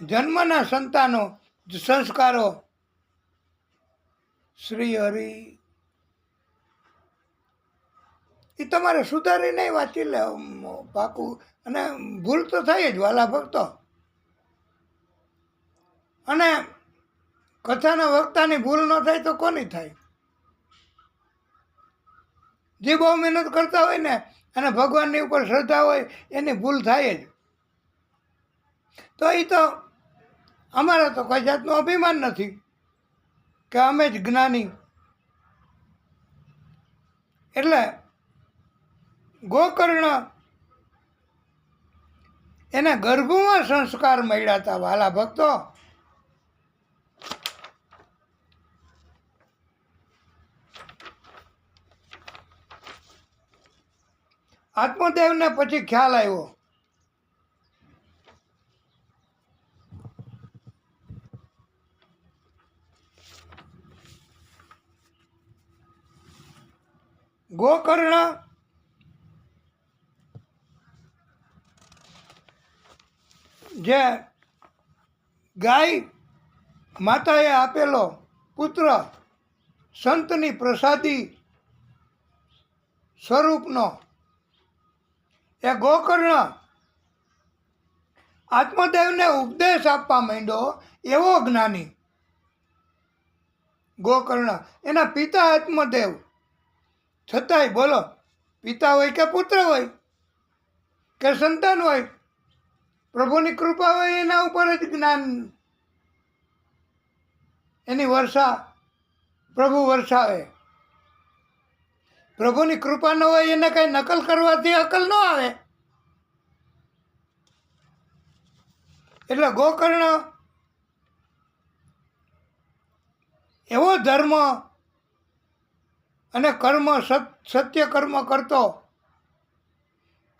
જન્મના સંતાનો સંસ્કારો શ્રી હરિ એ તમારે સુધારીને વાંચી લે પાકું. અને ભૂલ તો થાય જ વાલા ભક્તો. અને કથાના વક્તાની ભૂલ ન થાય તો કોની થાય? જે બહુ મહેનત કરતા હોય ને અને ભગવાનની ઉપર શ્રદ્ધા હોય એની ભૂલ થાય જ. તો એ તો અમારે તો કોઈ જાતનું અભિમાન નથી કે અમે જ જ્ઞાની. એટલે ગોકર્ણ એને ગર્ભમાં સંસ્કાર મળ્યા હતા વાલા ભક્તો. આત્મદેવને પછી ખ્યાલ આવ્યો ગોકર્ણ જે ગાય માતાએ આપેલો પુત્ર સંતની પ્રસાદી સ્વરૂપનો એ ગોકર્ણ આત્મદેવને ઉપદેશ આપવા માંડ્યો. એવો જ્ઞાની ગોકર્ણ. એના પિતા આત્મદેવ, છતાંય બોલો, પિતા હોય કે પુત્ર હોય કે સંતાન હોય, પ્રભુની કૃપા હોય એના ઉપર જ જ્ઞાન એની વર્ષા પ્રભુ વર્ષાવે. પ્રભુની કૃપા ન હોય એને કઈ નકલ કરવાથી અકલ ન આવે. એટલે ગોકર્ણ એવો ધર્મ અને કર્મ સત્ય કર્મ કરતો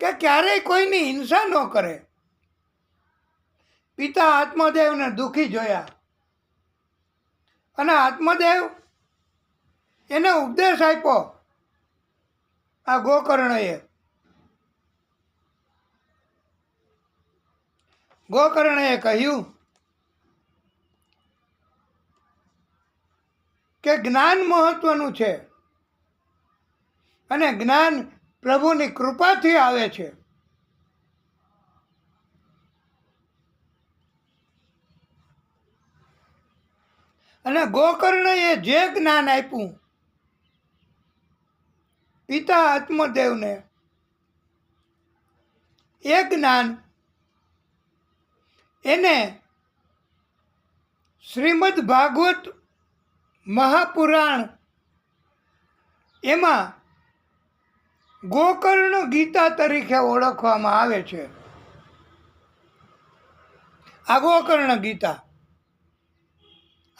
કે ક્યારેય કોઈની હિંસા ન કરે. પિતા આત્મદેવને દુઃખી જોયા અને આત્મદેવ એને ઉપદેશ આપ્યો આ ગોકર્ણએ. ગોકર્ણએ કહ્યું કે જ્ઞાન મહત્વનું છે અને જ્ઞાન પ્રભુની કૃપાથી આવે છે. અને ગોકર્ણએ જે જ્ઞાન આપ્યું પિતા આત્મદેવને, એ જ્ઞાન એને શ્રીમદ ભાગવત મહાપુરાણ એમાં ગોકર્ણ ગીતા તરીકે ઓળખવામાં આવે છે. આ ગોકર્ણ ગીતા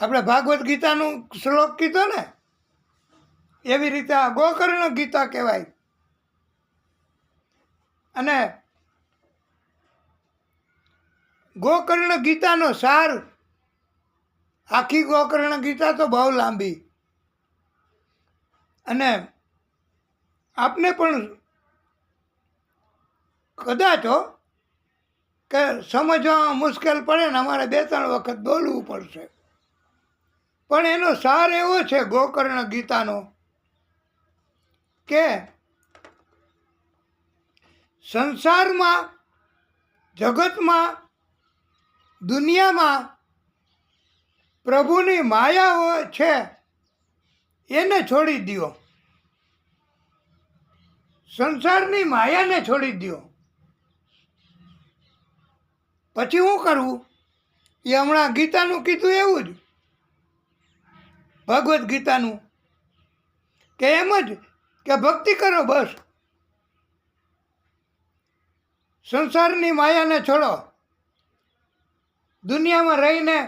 આપણે ભાગવત ગીતાનું શ્લોક કીધો ને, એવી રીતે આ ગોકર્ણ ગીતા કહેવાય. અને ગોકર્ણ ગીતાનો સાર, આખી ગોકર્ણ ગીતા તો બહુ લાંબી, અને આપને પણ કદાચ કે સમજવામાં મુશ્કેલ પડે ને અમારે 2-3 વખત બોલવું પડશે. પણ એનો સાર એવો છે ગોકર્ણ ગીતાનો કે સંસારમાં, જગતમાં, દુનિયામાં પ્રભુની માયા છે એને છોડી દ્યો. સંસારની માયાને છોડી દ્યો. પછી શું કરવું? એ હમણાં ગીતાનું કીધું એવું જ, ભગવદ્ ગીતાનું, કે એમ જ કે ભક્તિ કરો બસ. સંસારની માયાને છોડો. દુનિયામાં રહીને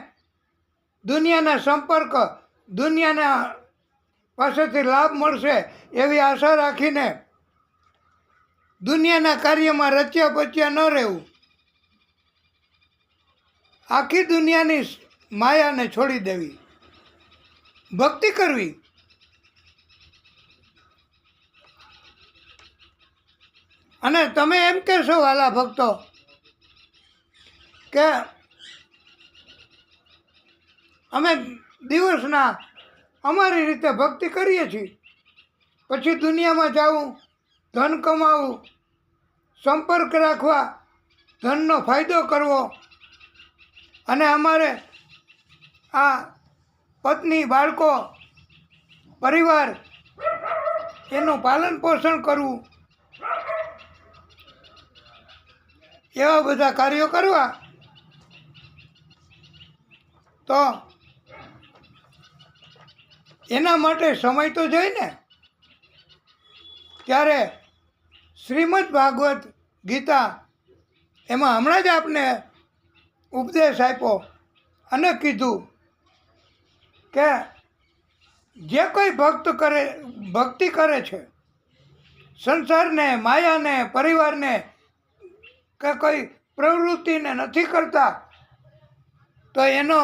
દુનિયાના સંપર્ક, દુનિયાના પાસેથી લાભ મળશે એવી આશા રાખીને દુનિયાના કાર્યમાં રચ્યા પચ્યા ન રહેવું. આખી દુનિયાની માયાને છોડી દેવી, ભક્તિ કરવી. અને તમે એમ કહેશો વાલા ભક્તો કે અમે દિવસના અમારી રીતે ભક્તિ કરીએ છીએ, પછી દુનિયામાં જવું, ધન કમાવું, સંપર્ક રાખવા, ધનનો ફાયદો કરવો, અને અમારે આ પત્ની, બાળકો, પરિવાર એનું પાલન પોષણ કરવું, એવા બધા કાર્યો કરવા, તો એના માટે સમય તો જોઈએ ને. ત્યારે શ્રીમદ ભાગવત ગીતા એમાં હમણાં જ આપને ઉપદેશ આપ્યો અને કીધું કે જે કોઈ ભક્તિ કરે છે, સંસારને, માયાને, પરિવારને કે કોઈ પ્રવૃત્તિને નથી કરતા, તો એનો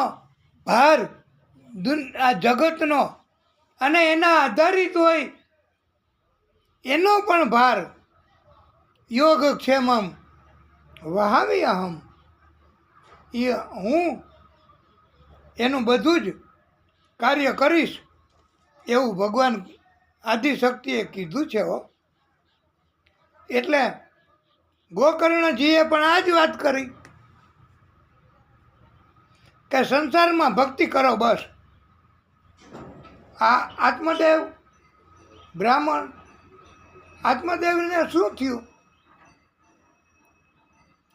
ભાર આ જગતનો અને એના આધારિત હોય એનો પણ ભાર યોગક્ષેમમ વહામી અહમ, એ હું એનું બધું જ કાર્ય કરીશ એવું ભગવાન આદિશક્તિએ કીધું છે હો. એટલે ગોકર્ણજીએ પણ આ જ વાત કરી કે સંસારમાં ભક્તિ કરો બસ. આ આત્મદેવ બ્રાહ્મણ, આત્મદેવને શું થયું?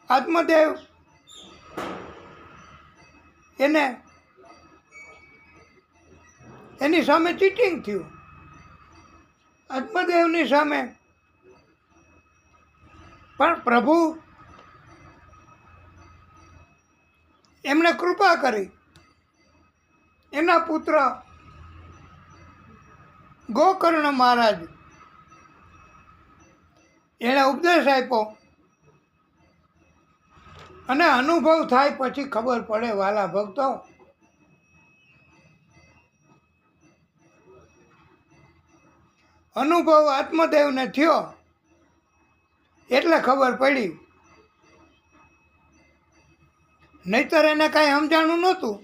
આત્મદેવ એની સામે ચીટિંગ થયું. આત્મદેવની સામે પણ પ્રભુ એમણે કૃપા કરી. એના પુત્ર ગોકર્ણ મહારાજ એણે ઉપદેશ આપ્યો, અને અનુભવ થાય પછી ખબર પડે વાલા ભક્તો. અનુભવ આત્મદેવને થયો એટલે ખબર પડી, નહીતર એને કાંઈ સમજાણું નહોતું.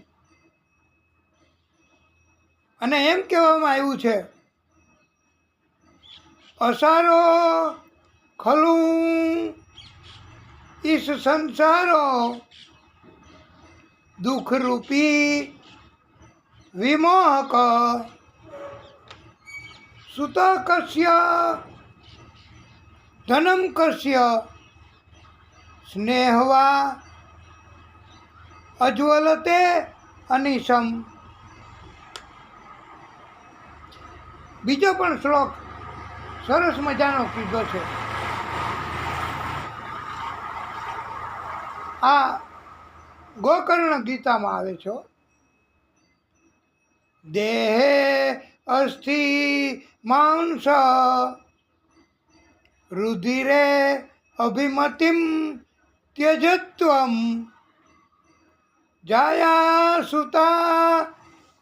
અને એમ કહેવામાં આવ્યું છે, અસારો ખલું ઈસ સંસારો દુઃખરૂપી વિમોહક સુત કસ્ય ધનમ કસ્ય સ્નેહવા અજ્વલતે અનિશમ. બીજો પણ શ્લોક સરસ મજાનો કીધો છે. આ ગોકર્ણ ગીતામાં આવે છે. દેહે અસ્થિ માંસ રુધિરે અભિમતિમ ત્યજત્વમ જાયા સુતા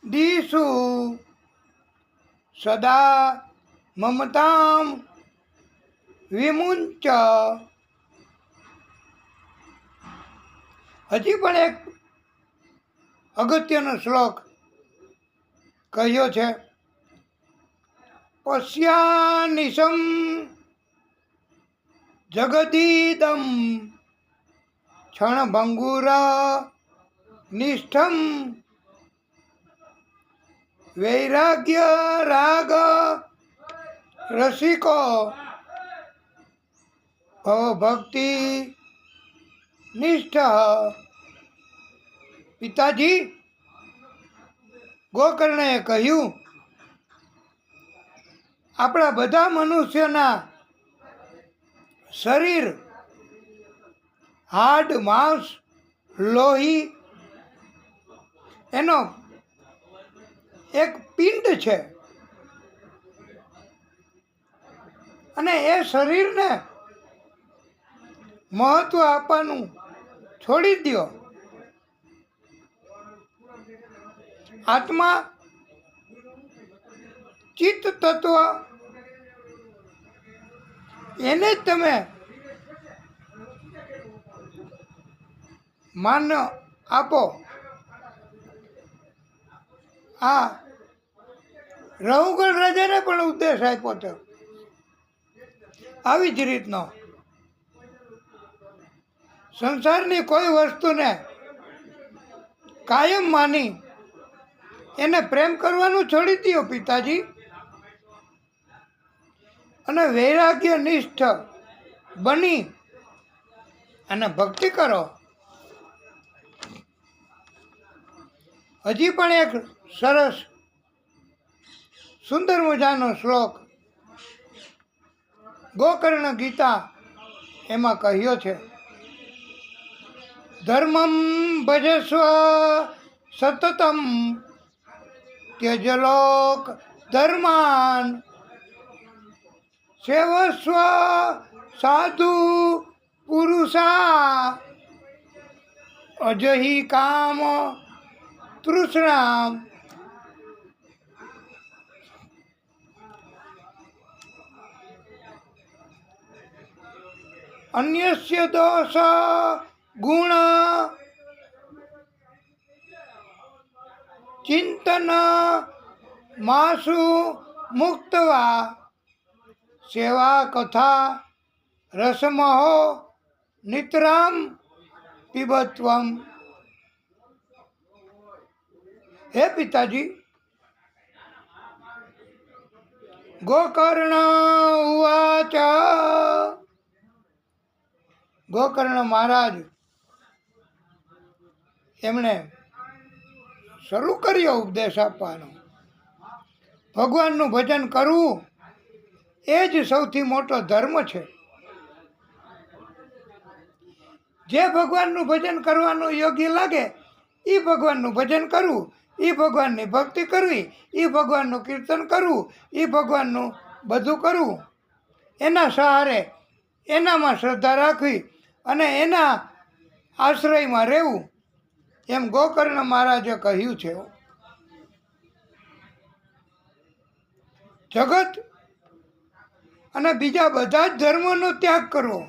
દીસુ સદા મમતામ વિમુંચ. હજી પણ એક અગત્યનો શ્લોક કહ્યો છે, પશ્યાનિશમ જગદીદમ ક્ષણભંગુર નિષ્ઠમ વૈરાગ્ય રાગ રસિકો ભક્તિ નિષ્ઠ. પિતાજી, ગોકર્ણએ કહ્યું, આપણા બધા મનુષ્યના શરીર, હાડ, માંસ, લોહી એનો એક પિંડ છે અને એ શરીરને મહત્વ આપવાનું છોડી દો. આત્મા ચિત્ત તત્વ એને જ તમે માન આપો. આ રઘુગણ રાજાને પણ ઉપદેશ આપ્યો હતો આવી જ રીતનો. સંસારની કોઈ વસ્તુને કાયમ માની એને પ્રેમ કરવાનું છોડી દો પિતાજી, અને વૈરાગ્ય નિષ્ઠ બની અને ભક્તિ કરો. હજી પણ એક સરસ સુંદર મજાનો શ્લોક ગોકર્ણ ગીતા એમાં કહ્યો છે, ધર્મમ ભજસ્વ સતતમ ત્યજલોક ધર્માન સેવસ્વ સાધુ પુરુષા અજહી કામ તૃષ્ણામ. અન્યસ્ય દોષ ગુણ ચિંતન માસુ મુક્તવા સેવા કથા રસમહો નિતરામ પીબત્વમ. હે પિતાજી, ગોકર્ણ ઉવાચ. ગોકર્ણ મહારાજ એમણે શરૂ કર્યો ઉપદેશ આપવાનો. ભગવાનનું ભજન કરવું એ જ સૌથી મોટો ધર્મ છે. જે ભગવાનનું ભજન કરવાનું યોગ્ય લાગે એ ભગવાનનું ભજન કરવું, એ ભગવાનની ભક્તિ કરવી, એ ભગવાનનું કીર્તન કરવું, એ ભગવાનનું બધું કરવું. એના સહારે એનામાં શ્રદ્ધા રાખવી અને એના આશ્રયમાં રહેવું, એમ ગોકર્ણ મહારાજે કહ્યું છે. જગત અને બીજા બધા જ ધર્મોનો ત્યાગ કરવો.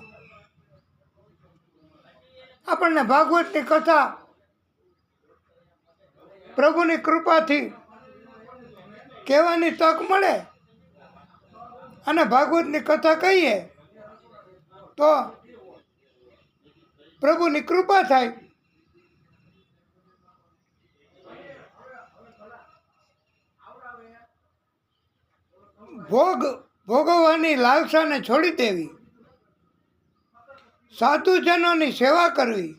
આપણને ભાગવતની કથા પ્રભુની કૃપાથી કહેવાની તક મળે અને ભાગવતની કથા કહીએ તો પ્રભુની કૃપા થાય. ભોગવવાની લાલસાને છોડી દેવી, સાધુજનોની સેવા કરવી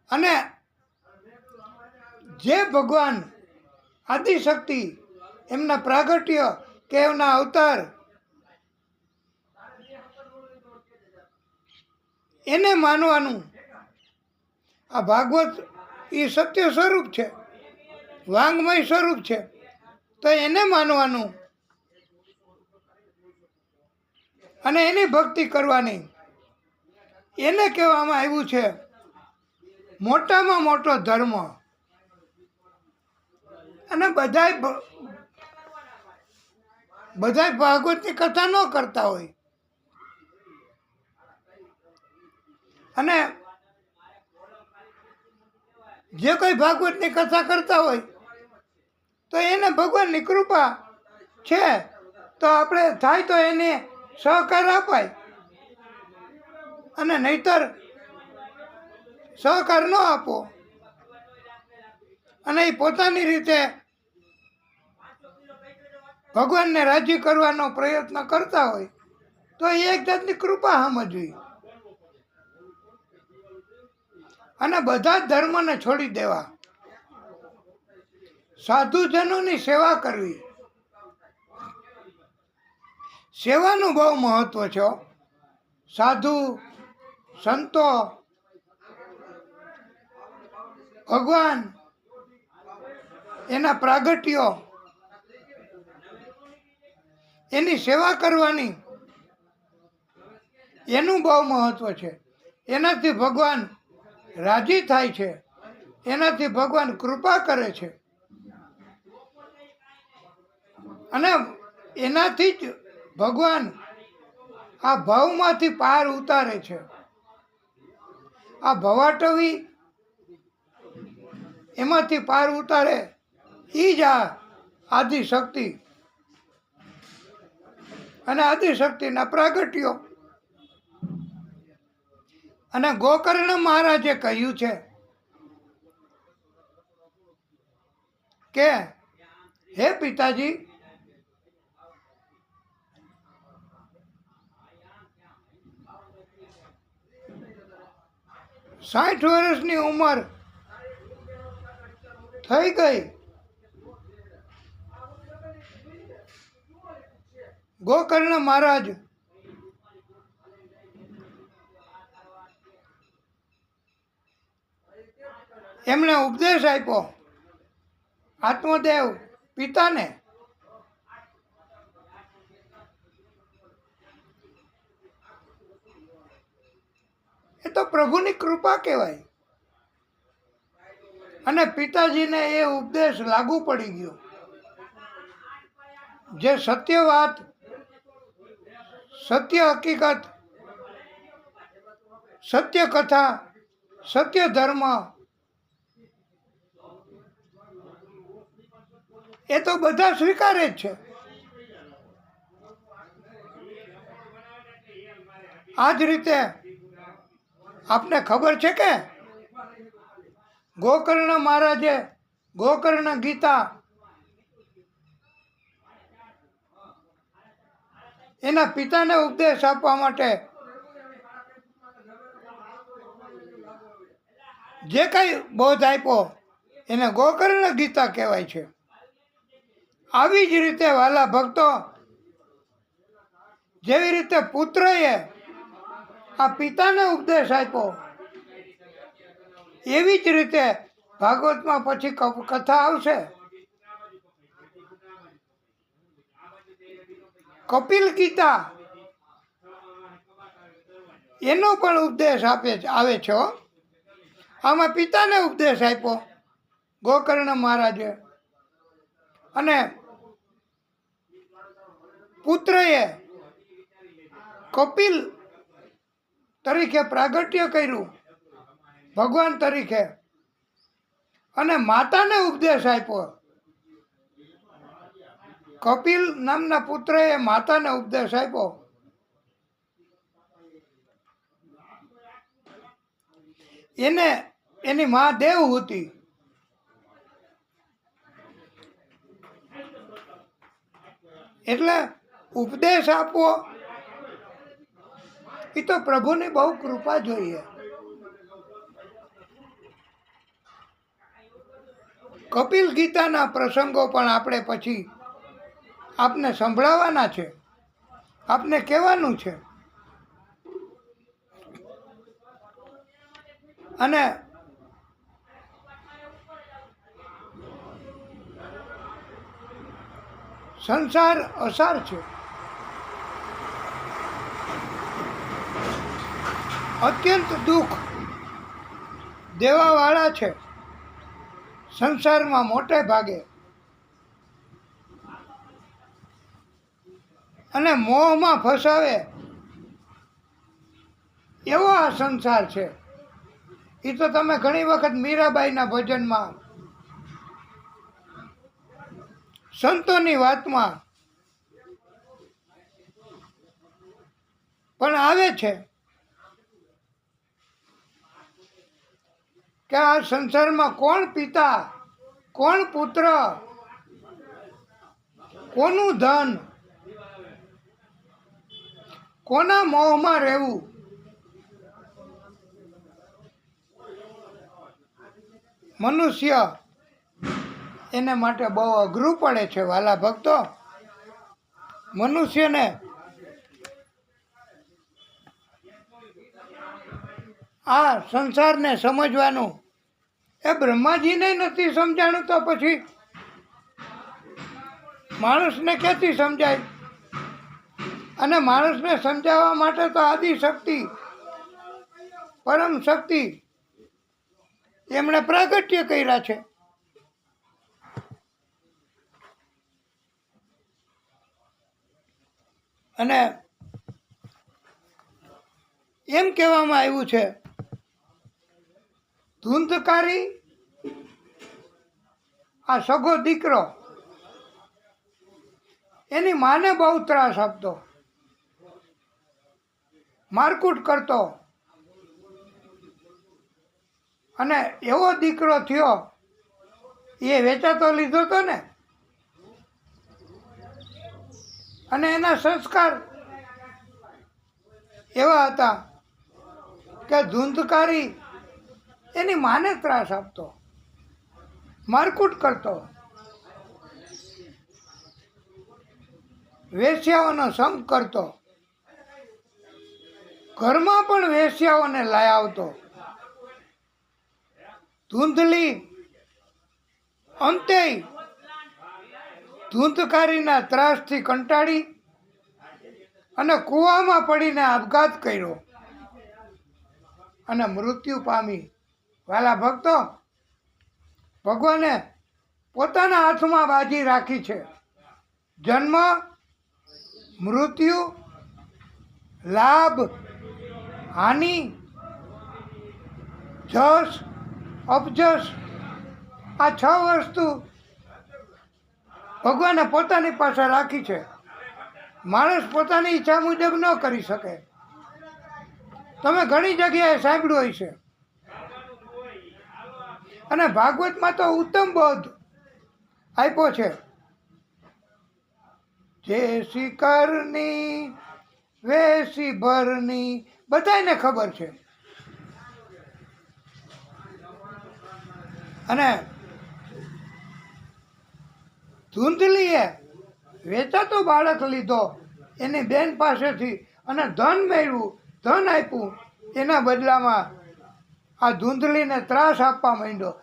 અને જે ભગવાન આદિશક્તિ એમના પ્રાગટ્ય કે એમના અવતાર એને માનવાનું. આ ભાગવત એ સત્ય સ્વરૂપ છે, વાંગમય સ્વરૂપ છે, તો એને માનવાનું અને એની ભક્તિ કરવાની. એને કહેવામાં આવ્યું છે મોટામાં મોટો ધર્મ. અને બધાય ભાગવતની કથા ન કરતા હોય અને જે કોઈ ભાગવતની કથા કરતા હોય તો એને ભગવાનની કૃપા છે, તો આપણે થાય તો એને સહકાર અપાય, અને નહીતર સહકાર ન આપો અને એ પોતાની રીતે ભગવાનને રાજી કરવાનો પ્રયત્ન કરતા હોય તો એ એક જાતની કૃપા સમજવી અને બધા જ ધર્મને છોડી દેવા, સાધુજનોની સેવા કરવી. સેવાનું બહુ મહત્વ છે. સાધુ સંતો, ભગવાન, એના પ્રાગટ્યો, એની સેવા કરવાની એનું બહુ મહત્વ છે. એનાથી ભગવાન રાજી થાય છે, એનાથી ભગવાન કૃપા કરે છે અને એનાથી જ ભગવાન આ ભવમાંથી પાર ઉતારે છે. આ ભવાટવી એમાંથી પાર ઉતારે એ જ આ આદિશક્તિ અને આદિશક્તિના પ્રાગટ્યો. અને ગોકર્ણ મહારાજે કહ્યું છે કે હે પિતાજી, 60 વર્ષની ઉંમર થઈ ગઈ. ગોકર્ણ મહારાજ એમણે ઉપદેશ આપ્યો આત્મદેવ પિતાને. એ તો પ્રભુની કૃપા કહેવાય. અને પિતાજીને એ ઉપદેશ લાગુ પડી ગયો. જે સત્ય વાત, સત્ય હકીકત, સત્ય કથા, સત્ય ધર્મ, એ તો બધા સ્વીકારે જ છે. આ જ રીતે આપને ખબર છે કે ગોકર્ણ મહારાજે ગોકર્ણ ગીતા એના પિતાને ઉપદેશ આપવા માટે જે કઈ બોધ આપ્યો એને ગોકર્ણ ગીતા કહેવાય છે. આવી જ રીતે વાલા ભક્તો, જેવી રીતે પુત્રએ આ પિતાને ઉપદેશ આપ્યો, એવી જ રીતે ભાગવતમાં પછી કથા આવશે. કપિલ ગીતા એનો પણ ઉપદેશ આવે છે. આમાં પિતાને ઉપદેશ આપ્યો ગોકર્ણ મહારાજે, અને પુત્રએ કપિલ તરીકે પ્રાગટ્ય કર્યું ભગવાન તરીકે, અને માતાને ઉપદેશ આપ્યો. કપિલ નામના પુત્રએ માતાને ઉપદેશ આપ્યો. એને એની મા દેવહૂતિ. એટલે ઉપદેશ આપવો એ તો પ્રભુની બહુ કૃપા જોઈએ. કપિલ ગીતાના પ્રસંગો પણ આપણે પછી આપને સંભળાવવાના છે, આપને કહેવાનું છે. અને સંસાર અસાર છે. અત્યંત દુઃખ દેવાવાળા છે સંસારમાં મોટે ભાગે. અને મોહમાં ફસાવે એવો આ સંસાર છે. એ તો તમે ઘણી વખત મીરાબાઈના ભજનમાં, સંતોની વાતમાં પણ આવે છે કે આ સંસારમાં કોણ પિતા, કોણ પુત્ર, કોનું ધન, કોના મોહમાં રહેવું. મનુષ્ય એને માટે બહુ અઘરું પડે છે વાલા ભક્તો. મનુષ્યને આ સંસારને સમજવાનું એ બ્રહ્માજીને નથી સમજાણું તો પછી માણસને ક્યાંથી સમજાય? અને માણસને સમજાવવા માટે તો આદિશક્તિ, પરમ શક્તિ એમણે પ્રાગટ્ય કર્યા છે. અને એમ કહેવામાં આવ્યું છે, ધૂંધકારી આ સગો દીકરો એની માને બહુ ત્રાસ આપતો, મારકૂટ કરતો, અને એવો દીકરો થયો એ વેચાતો લીધો હતો ને. અને એના સંસ્કાર એવા હતા કે ધૂંધકારી એની માને ત્રાસ આપતો, મારકૂટ કરતો, વેશ્યાઓનો સંગ કરતો, ઘરમાં પણ વેશ્યાઓને લાય આવતો. ધૂંધલી અંતે ધૂંધકારીના ત્રાસથી કંટાળી અને કૂવામાં પડીને આપઘાત કર્યો અને મૃત્યુ પામી. વાલા ભક્તો, ભગવાને પોતાના હાથમાં બાજી રાખી છે. જન્મ, મૃત્યુ, લાભ, હાનિ, જસ, અપજસ, આ 6 વસ્તુ ભગવાને પોતાની પાસે રાખી છે. માણસ પોતાની ઈચ્છા મુજબ ન કરી શકે. તમે ઘણી જગ્યાએ સાંભળ્યું હશે. અને ભાગવતમાં તો ઉત્તમ બોધ આપ્યો છે. જેસી કરની વેસી ભરની, બધાને ખબર છે. અને ધૂંધલીએ વેચાતો બાળક લીધો એની બેન પાસેથી અને ધન મેળવ્યું, ધન આપ્યું. એના બદલામાં આ ધૂંધલીને ત્રાસ આપવા માંડ્યો.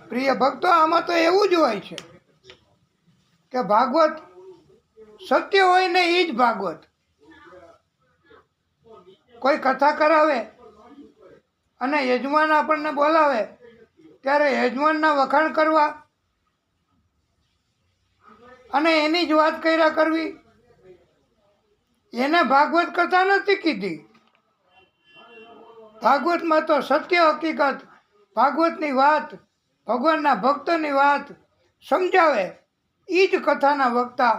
પ્રિય ભક્તો, આમાં તો એવું જ હોય છે કે ભાગવત સત્ય હોય ને એ જ ભાગવત. કોઈ કથા કરાવે અને યજમાન આપણને બોલાવે ત્યારે યજમાનના વખાણ કરવા અને એની જ વાત કર્યા કરવી, એને ભાગવત કથા નથી કીધી. ભાગવતમાં તો સત્ય હકીકત, ભાગવતની વાત, ભગવાનના ભક્તની વાત સમજાવે એ જ કથાના વક્તા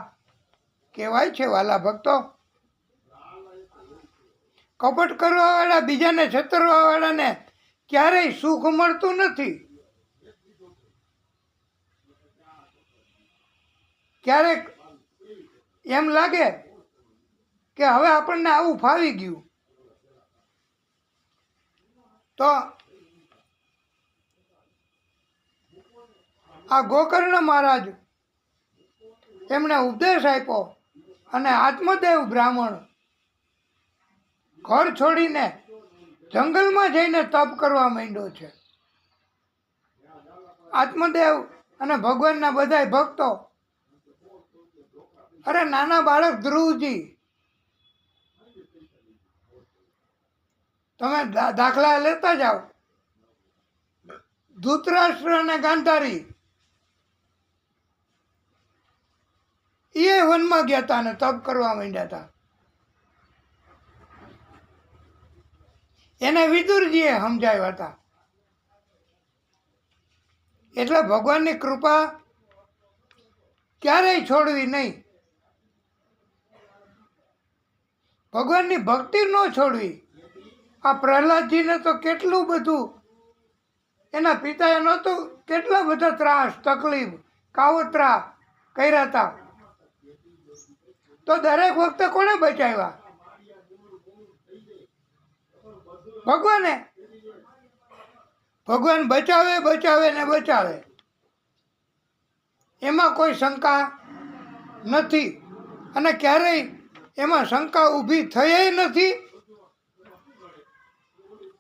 કહેવાય છે. વાલા ભક્તો, કપટ કરવાવાળા, બીજાને છેતરવાવાળાને ક્યારેય સુખ મળતું નથી. ક્યારેક એમ લાગે કે હવે આપણને આવું ફાવી ગયું. તો આ ગોકર્ણ મહારાજ એમણે ઉપદેશ આપ્યો અને આત્મદેવ બ્રાહ્મણ ઘર છોડીને જંગલમાં જઈને તપ કરવા માંડ્યો છે. આત્મદેવ અને ભગવાનના બધાય ભક્તો, અરે નાના બાળક ધ્રુવજી, તમે દાખલા લેતા જાઓ. ધૃતરાષ્ટ્ર અને ગાંધારી એ વનમાં ગયા હતા અને તપ કરવા માંડ્યા હતા. એને વિદુરજીએ સમજાવ્યા હતા. એટલે ભગવાનની કૃપા ક્યારેય છોડવી નહીં. ભગવાનની ભક્તિ ન છોડવી. આ પ્રહલાદજીને તો કેટલું બધું એના પિતાએ નહોતું, કેટલા બધા ત્રાસ, તકલીફ, કાવતરા કર્યા હતા, તો દરેક વખતે કોણે બચાવ્યા? ભગવાને. ભગવાન બચાવે બચાવે ને બચાવે, એમાં કોઈ શંકા નથી, અને ક્યારેય એમાં શંકા ઊભી થઈ નથી.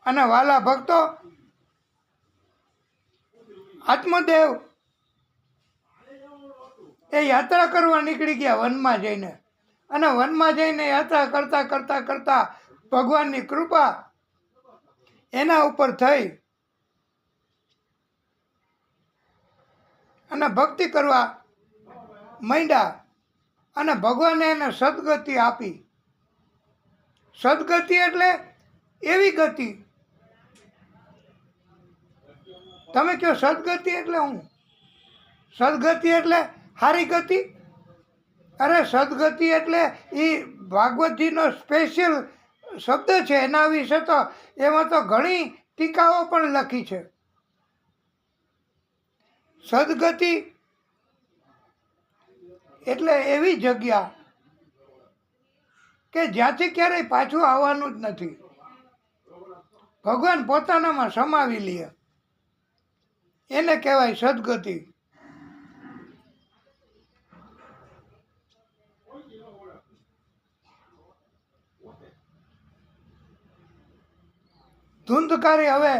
અને વાલા ભક્તો, આત્મદેવ એ યાત્રા કરવા નીકળી ગયા વનમાં જઈને, અને વનમાં જઈને યાત્રા કરતા કરતા કરતા ભગવાનની કૃપા એના ઉપર થઈ અને ભક્તિ કરવા માંડ્યા, અને ભગવાને એને સદગતિ આપી. સદગતિ એટલે એવી ગતિ. તમે કહો સદગતિ એટલે હું? સદગતિ એટલે સારી ગતિ? અરે સદગતિ એટલે એ ભાગવતજીનો સ્પેશિયલ શબ્દ છે. એના વિશે તો એમાં તો ઘણી ટીકાઓ પણ લખી છે. સદગતિ એટલે એવી જગ્યા કે જ્યાંથી ક્યારેય પાછું આવવાનું જ નથી. ભગવાન પોતાનામાં સમાવી લે, એને કહેવાય સદગતિ. ધૂંધકારી હવે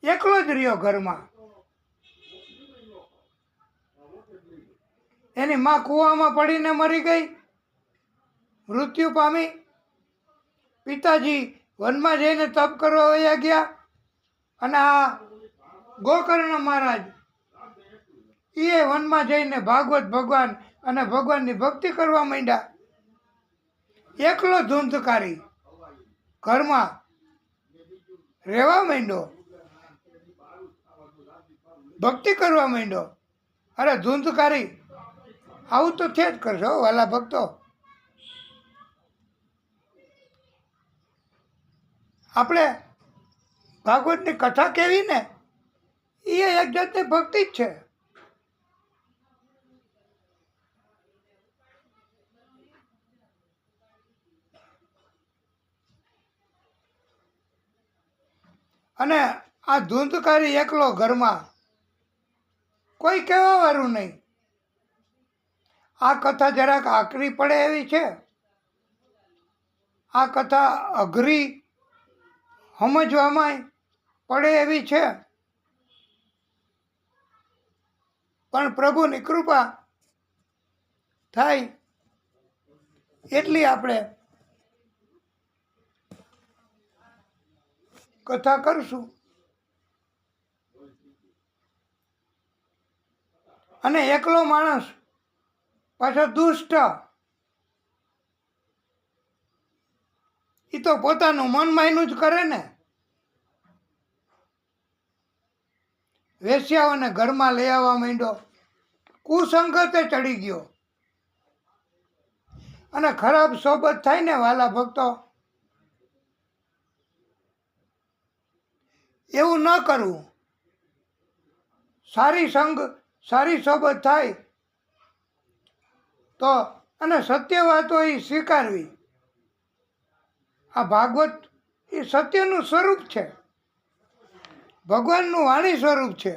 એકલો જ રહ્યો ઘરમાં. એની માં કૂવામાં પડીને મરી ગઈ, મૃત્યુ પામી. પિતાજી વનમાં જઈને તપ કરવા વયા ગયા, અને આ ગોકર્ણ મહારાજ એ વનમાં જઈને ભાગવત ભગવાન અને ભગવાનની ભક્તિ કરવા માંડ્યા. એકલો ધૂંધકારી ઘરમાં રહેવા માંડ્યો, ભક્તિ કરવા માંડ્યો. અરે ધૂંધકારી આવું તો છે જ કરશો વાલા ભક્તો. આપણે ભાગવતની કથા કેવી ને, એ એક જાતની ભક્તિ જ છે. અને આ ધૂંધકારી એકલો ઘરમાં, કોઈ કહેવા વાળું નહીં. આ કથા જરાક આકરી પડે એવી છે. આ કથા અઘરી સમજવામાં પડે એવી છે, પણ પ્રભુની કૃપા થાય એટલી આપણે કથા કરશું. અને એકલો માણસ પાછો દુષ્ટ, એ તો પોતાનું મન માયનું જ કરે ને. વેશ્યાઓને ઘરમાં લઈ આવવા માંડ્યો, કુસંગતે ચડી ગયો. અને ખરાબ સોબત થાય ને વાલા ભક્તો, એવું ન કરવું. સારી સંગ, સારી સોબત થાય તો, અને સત્ય વાતો એ સ્વીકારવી. આ ભાગવત એ સત્યનું સ્વરૂપ છે, ભગવાનનું વાણી સ્વરૂપ છે.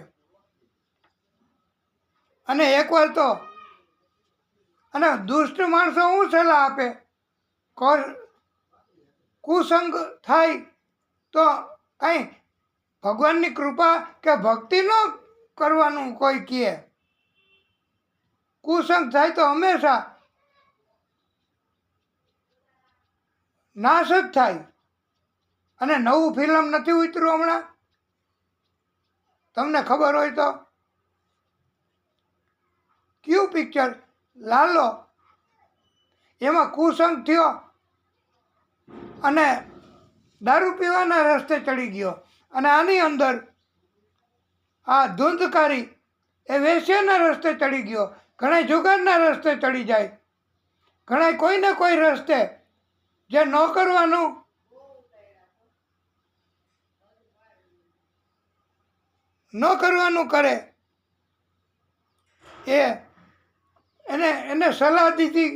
અને એકવાર તો, અને દુષ્ટ માણસો શું સલાહ આપે? કુસંગ થાય તો કાંઈ ભગવાનની કૃપા કે ભક્તિ ન કરવાનું કોઈ કહે. કુસંગ થાય તો હંમેશા નાશ જ થાય. અને નવું ફિલ્મ નથી ઉતર્યું હમણાં, તમને ખબર હોય તો? કયું પિક્ચર? લાલો. એમાં કુસંગ થયો અને દારૂ પીવાના રસ્તે ચડી ગયો. અને આની અંદર આ ધૂંધકારી એ વેશ્યાના રસ્તે ચડી ગયો. ઘણા જુગારના રસ્તે ચડી જાય, ઘણા કોઈને કોઈ રસ્તે જે ન કરવાનું કરે એને સલાહ દીધી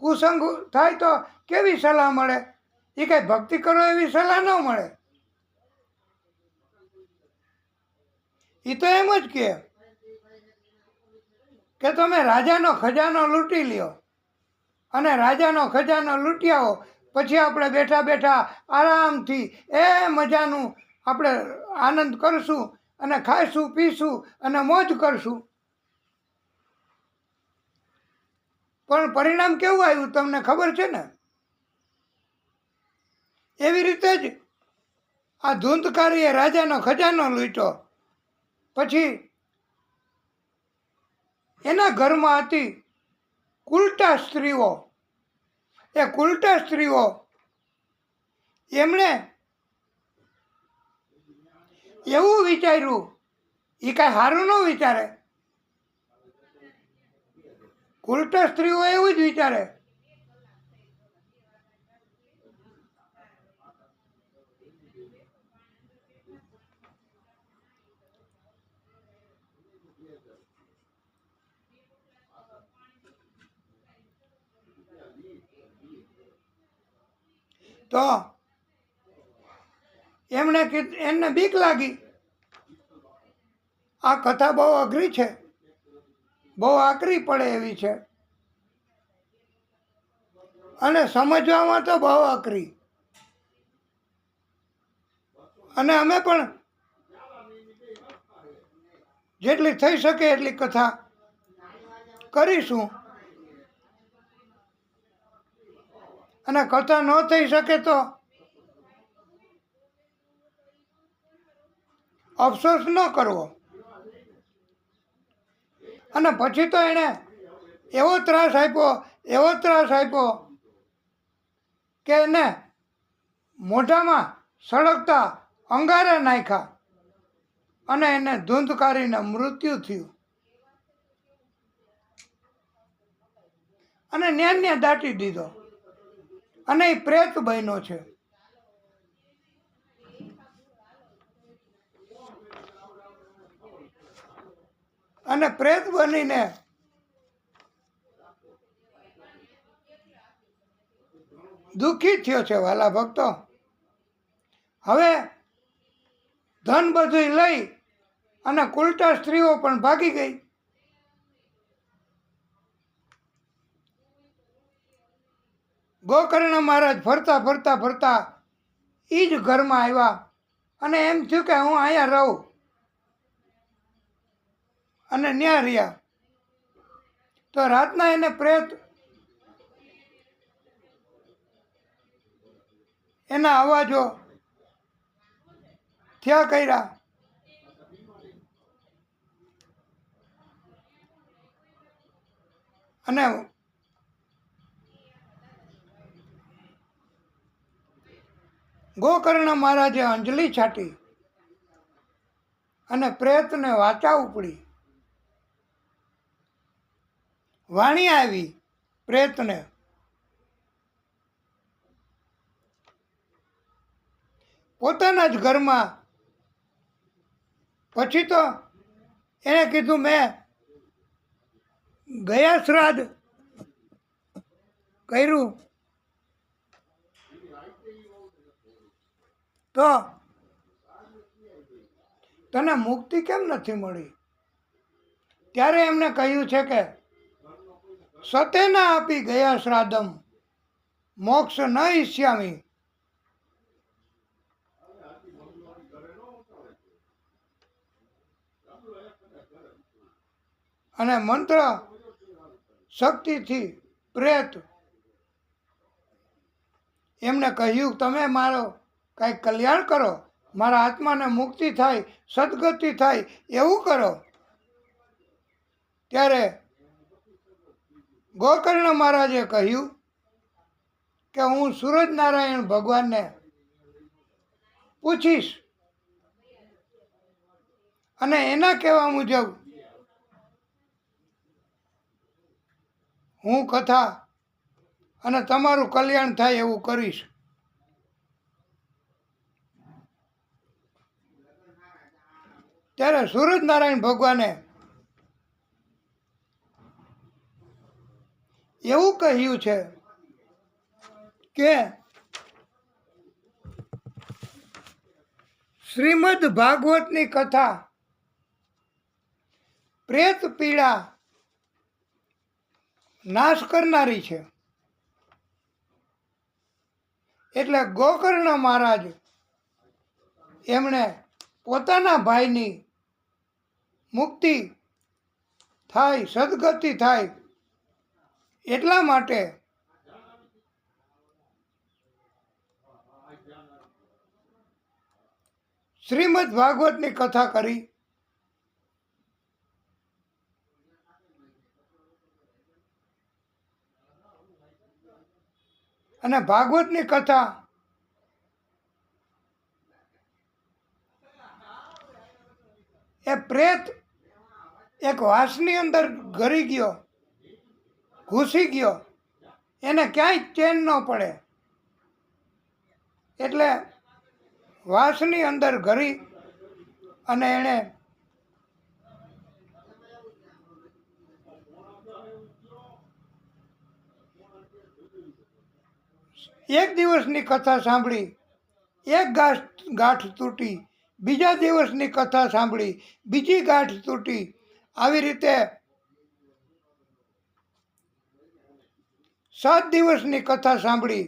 કુસંગ થાય તો કેવી સલાહ મળે? એ કાંઈ ભક્તિ કરો એવી સલાહ ન મળે. એ તો એમ જ કે તમે રાજાનો ખજાનો લૂંટી લ્યો અને રાજાનો ખજાનો લૂંટી આવો, પછી આપણે બેઠા બેઠા આરામથી મજાનું આપણે આનંદ કરશું અને ખાઈશું પીશું અને મોજ કરશું. પણ પરિણામ કેવું આવ્યું તમને ખબર છે ને? એવી રીતે જ આ ધૂંધકારીએ રાજાનો ખજાનો લૂંટ્યો. પછી એના ઘરમાં હતી કુલટા સ્ત્રીઓ. એ કુલટા સ્ત્રીઓ એમણે એવું વિચાર્યું, એ કાંઈ સારું ન વિચારે. કુલટા સ્ત્રીઓ એવું જ વિચારે. તો એમને બીક લાગી. આ કથા બહુ અઘરી છે, બહુ આકરી પડે એવી છે અને સમજવામાં તો બહુ આકરી. અને અમે પણ જેટલી થઈ શકે એટલી કથા કરીશું. અને કથા ન થઈ શકે તો અફસોસ ન કરવો. અને પછી તો એણે એવો ત્રાસ આપ્યો કે એને મોઢામાં સળગતા અંગારા નાખ્યા અને એને ધૂંધકારીને મૃત્યુ થયું. અને ન્યાને દાટી દીધો અને એ પ્રેત બન્યો છે. અને પ્રેત બનીને દુઃખી થયો છે વાલા ભક્તો. હવે ધન બધું લઈ અને કુલટા સ્ત્રીઓ પણ ભાગી ગઈ. ગોકર્ણ મહારાજ ફરતા એ જ ઘરમાં આવ્યા અને એમ થયું કે હું અહીંયા રહું, અને ન્યા રહ્યા. તો રાતના એને પ્રેત એના અવાજો થયા કર્યા. અને ગોકર્ણ મહારાજે અંજલિ છાટી અને પ્રેતને વાચા ઉપડી. વાણી આવી પ્રેતને. પોતાના જ ઘરમાં. પછી તો એણે કીધું મેં ગયા શ્રાદ્ધ કર્યું તો તને મુક્તિ કેમ નથી મળી? ત્યારે એમને કહ્યું છે કે સતેના આપી ગયા શ્રાદ્ધમ મોક્ષ ન ઈચ્છામી. અને મંત્ર શક્તિથી પ્રેત એમને કહ્યું તમે મારો કાંઈક કલ્યાણ કરો, મારા આત્માને મુક્તિ થાય, સદગતિ થાય એવું કરો. ત્યારે ગોકર્ણ મહારાજે કહ્યું કે હું સૂરજનારાયણ ભગવાનને પૂછીશ અને એના કહેવા મુજબ હું કથા અને તમારું કલ્યાણ થાય એવું કરીશ. ત્યારે સૂરજનારાયણ ભગવાને એવું કહ્યું છે કે શ્રીમદ ભાગવતની કથા પ્રેત પીડા નાશ કરનારી છે. એટલે ગોકર્ણ મહારાજ એમણે પોતાના ભાઈની મુક્તિ થાય, સદગતિ થાય એટલા માટે શ્રીમદ ભાગવતની કથા કરી. અને ભાગવતની કથા એ પ્રેત એક વાસની અંદર ઘરી ગયો, ઘૂસી ગયો, એને ક્યાંય ચેન ન પડે. એટલે વાસની અંદર ઘરી અને એણે એક દિવસની કથા સાંભળી, એક ગાંઠ તૂટી, બીજા દિવસની કથા સાંભળી, બીજી ગાંઠ તૂટી. આવી રીતે 7 દિવસની કથા સાંભળી,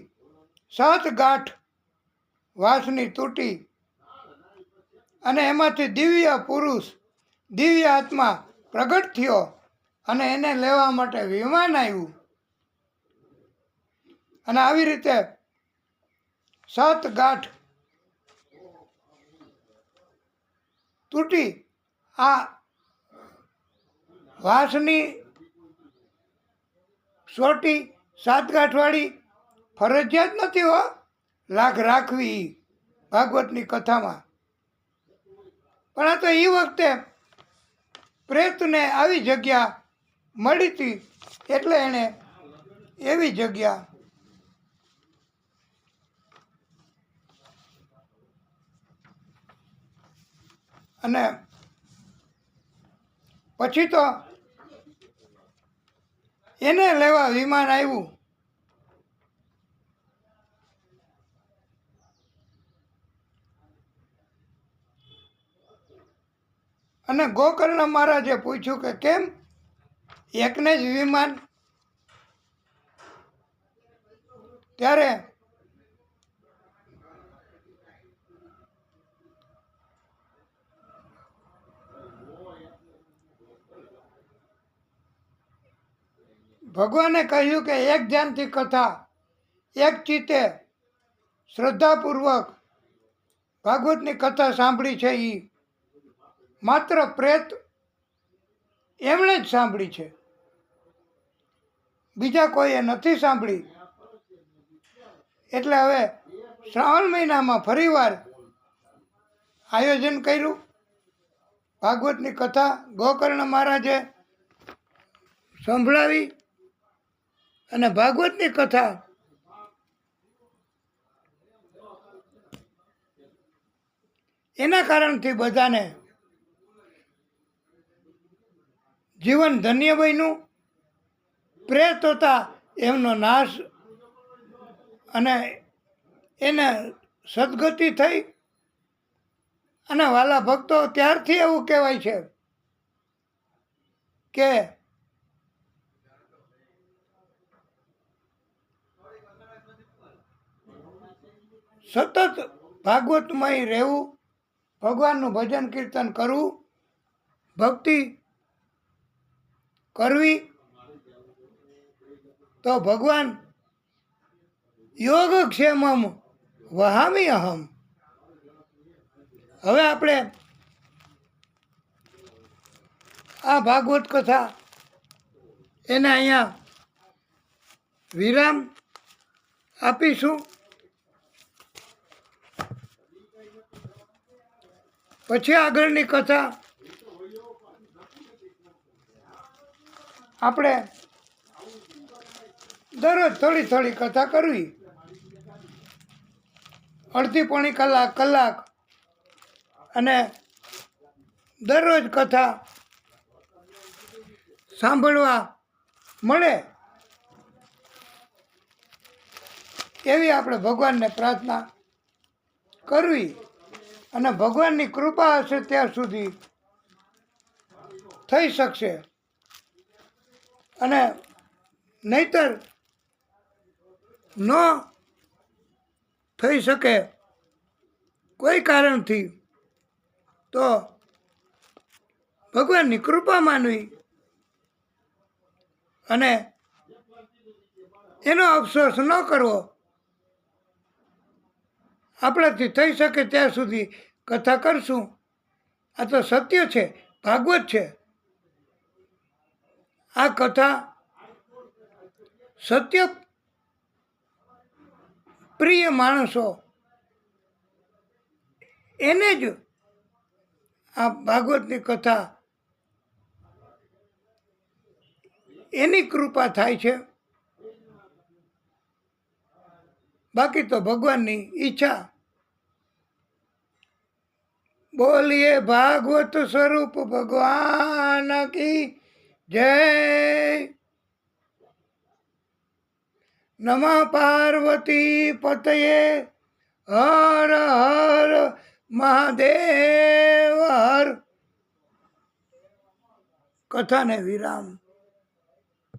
7 ગાંઠ વાસની તૂટી. અને એમાંથી દિવ્ય પુરુષ, દિવ્ય આત્મા પ્રગટ થયો અને એને લેવા માટે વિમાન આવ્યું. અને આવી રીતે 7 ગાંઠ તૂટી. આ વાસની સોટી 7 ગાંઠવાળી ફરજિયાત નથી હો, લાખ રાખવી ભાગવતની કથામાં. પણ આ તો એ વખતે પ્રેતને આવી જગ્યા મળી હતી એટલે એણે એવી જગ્યા અને પછી તો એને લેવા વિમાન આવ્યું. અને ગોકર્ણ મહારાજે પૂછ્યું કે કેમ એકને જ વિમાન? ત્યારે ભગવાને કહ્યું કે એક ધ્યાનથી કથા, એક ચિત્તે શ્રદ્ધાપૂર્વક ભાગવતની કથા સાંભળી છે એ માત્ર પ્રેત એમણે જ સાંભળી છે, બીજા કોઈએ નથી સાંભળી. એટલે હવે શ્રાવણ મહિનામાં ફરીવાર આયોજન કર્યું. ભાગવતની કથા ગોકર્ણ મહારાજે સંભળાવી અને ભાગવતની કથા એના કારણથી બધાને જીવન ધન્ય બન્યું. પ્રેત હતા એમનો નાશ અને એને સદગતિ થઈ. અને વાલા ભક્તો, ત્યારથી એવું કહેવાય છે કે સતત ભાગવતમય રહેવું, ભગવાનનું ભજન કીર્તન કરવું, ભક્તિ કરવી, તો ભગવાન યોગક્ષેમમ વહામી અહમ. હવે આપણે આ ભાગવત કથા એને અહીંયા વિરામ આપીશું. પછી આગળની કથા આપણે દરરોજ થોડી થોડી કથા કરવી, અડધી પોણી કલાક અને દરરોજ કથા સાંભળવા મળે એવી આપણે ભગવાનને પ્રાર્થના કરવી. અને ભગવાનની કૃપા હશે ત્યાં સુધી થઈ શકશે, અને નહીતર ન થઈ શકે કોઈ કારણથી તો ભગવાનની કૃપા માનવી અને એનો અફસોસ ન કરવો. આપણાથી થઈ શકે ત્યાં સુધી કથા કરશું. આ તો સત્ય છે, ભાગવત છે. આ કથા સત્ય પ્રિય માણસો એને જ આ ભાગવતની કથા એની કૃપા થાય છે. બાકી તો ભગવાનની ઈચ્છા. બોલીએ ભાગવત સ્વરૂપ ભગવાન કી જય. નમઃ પાર્વતી પતયે હર હર મહાદેવ હર. કથાને વિરામ.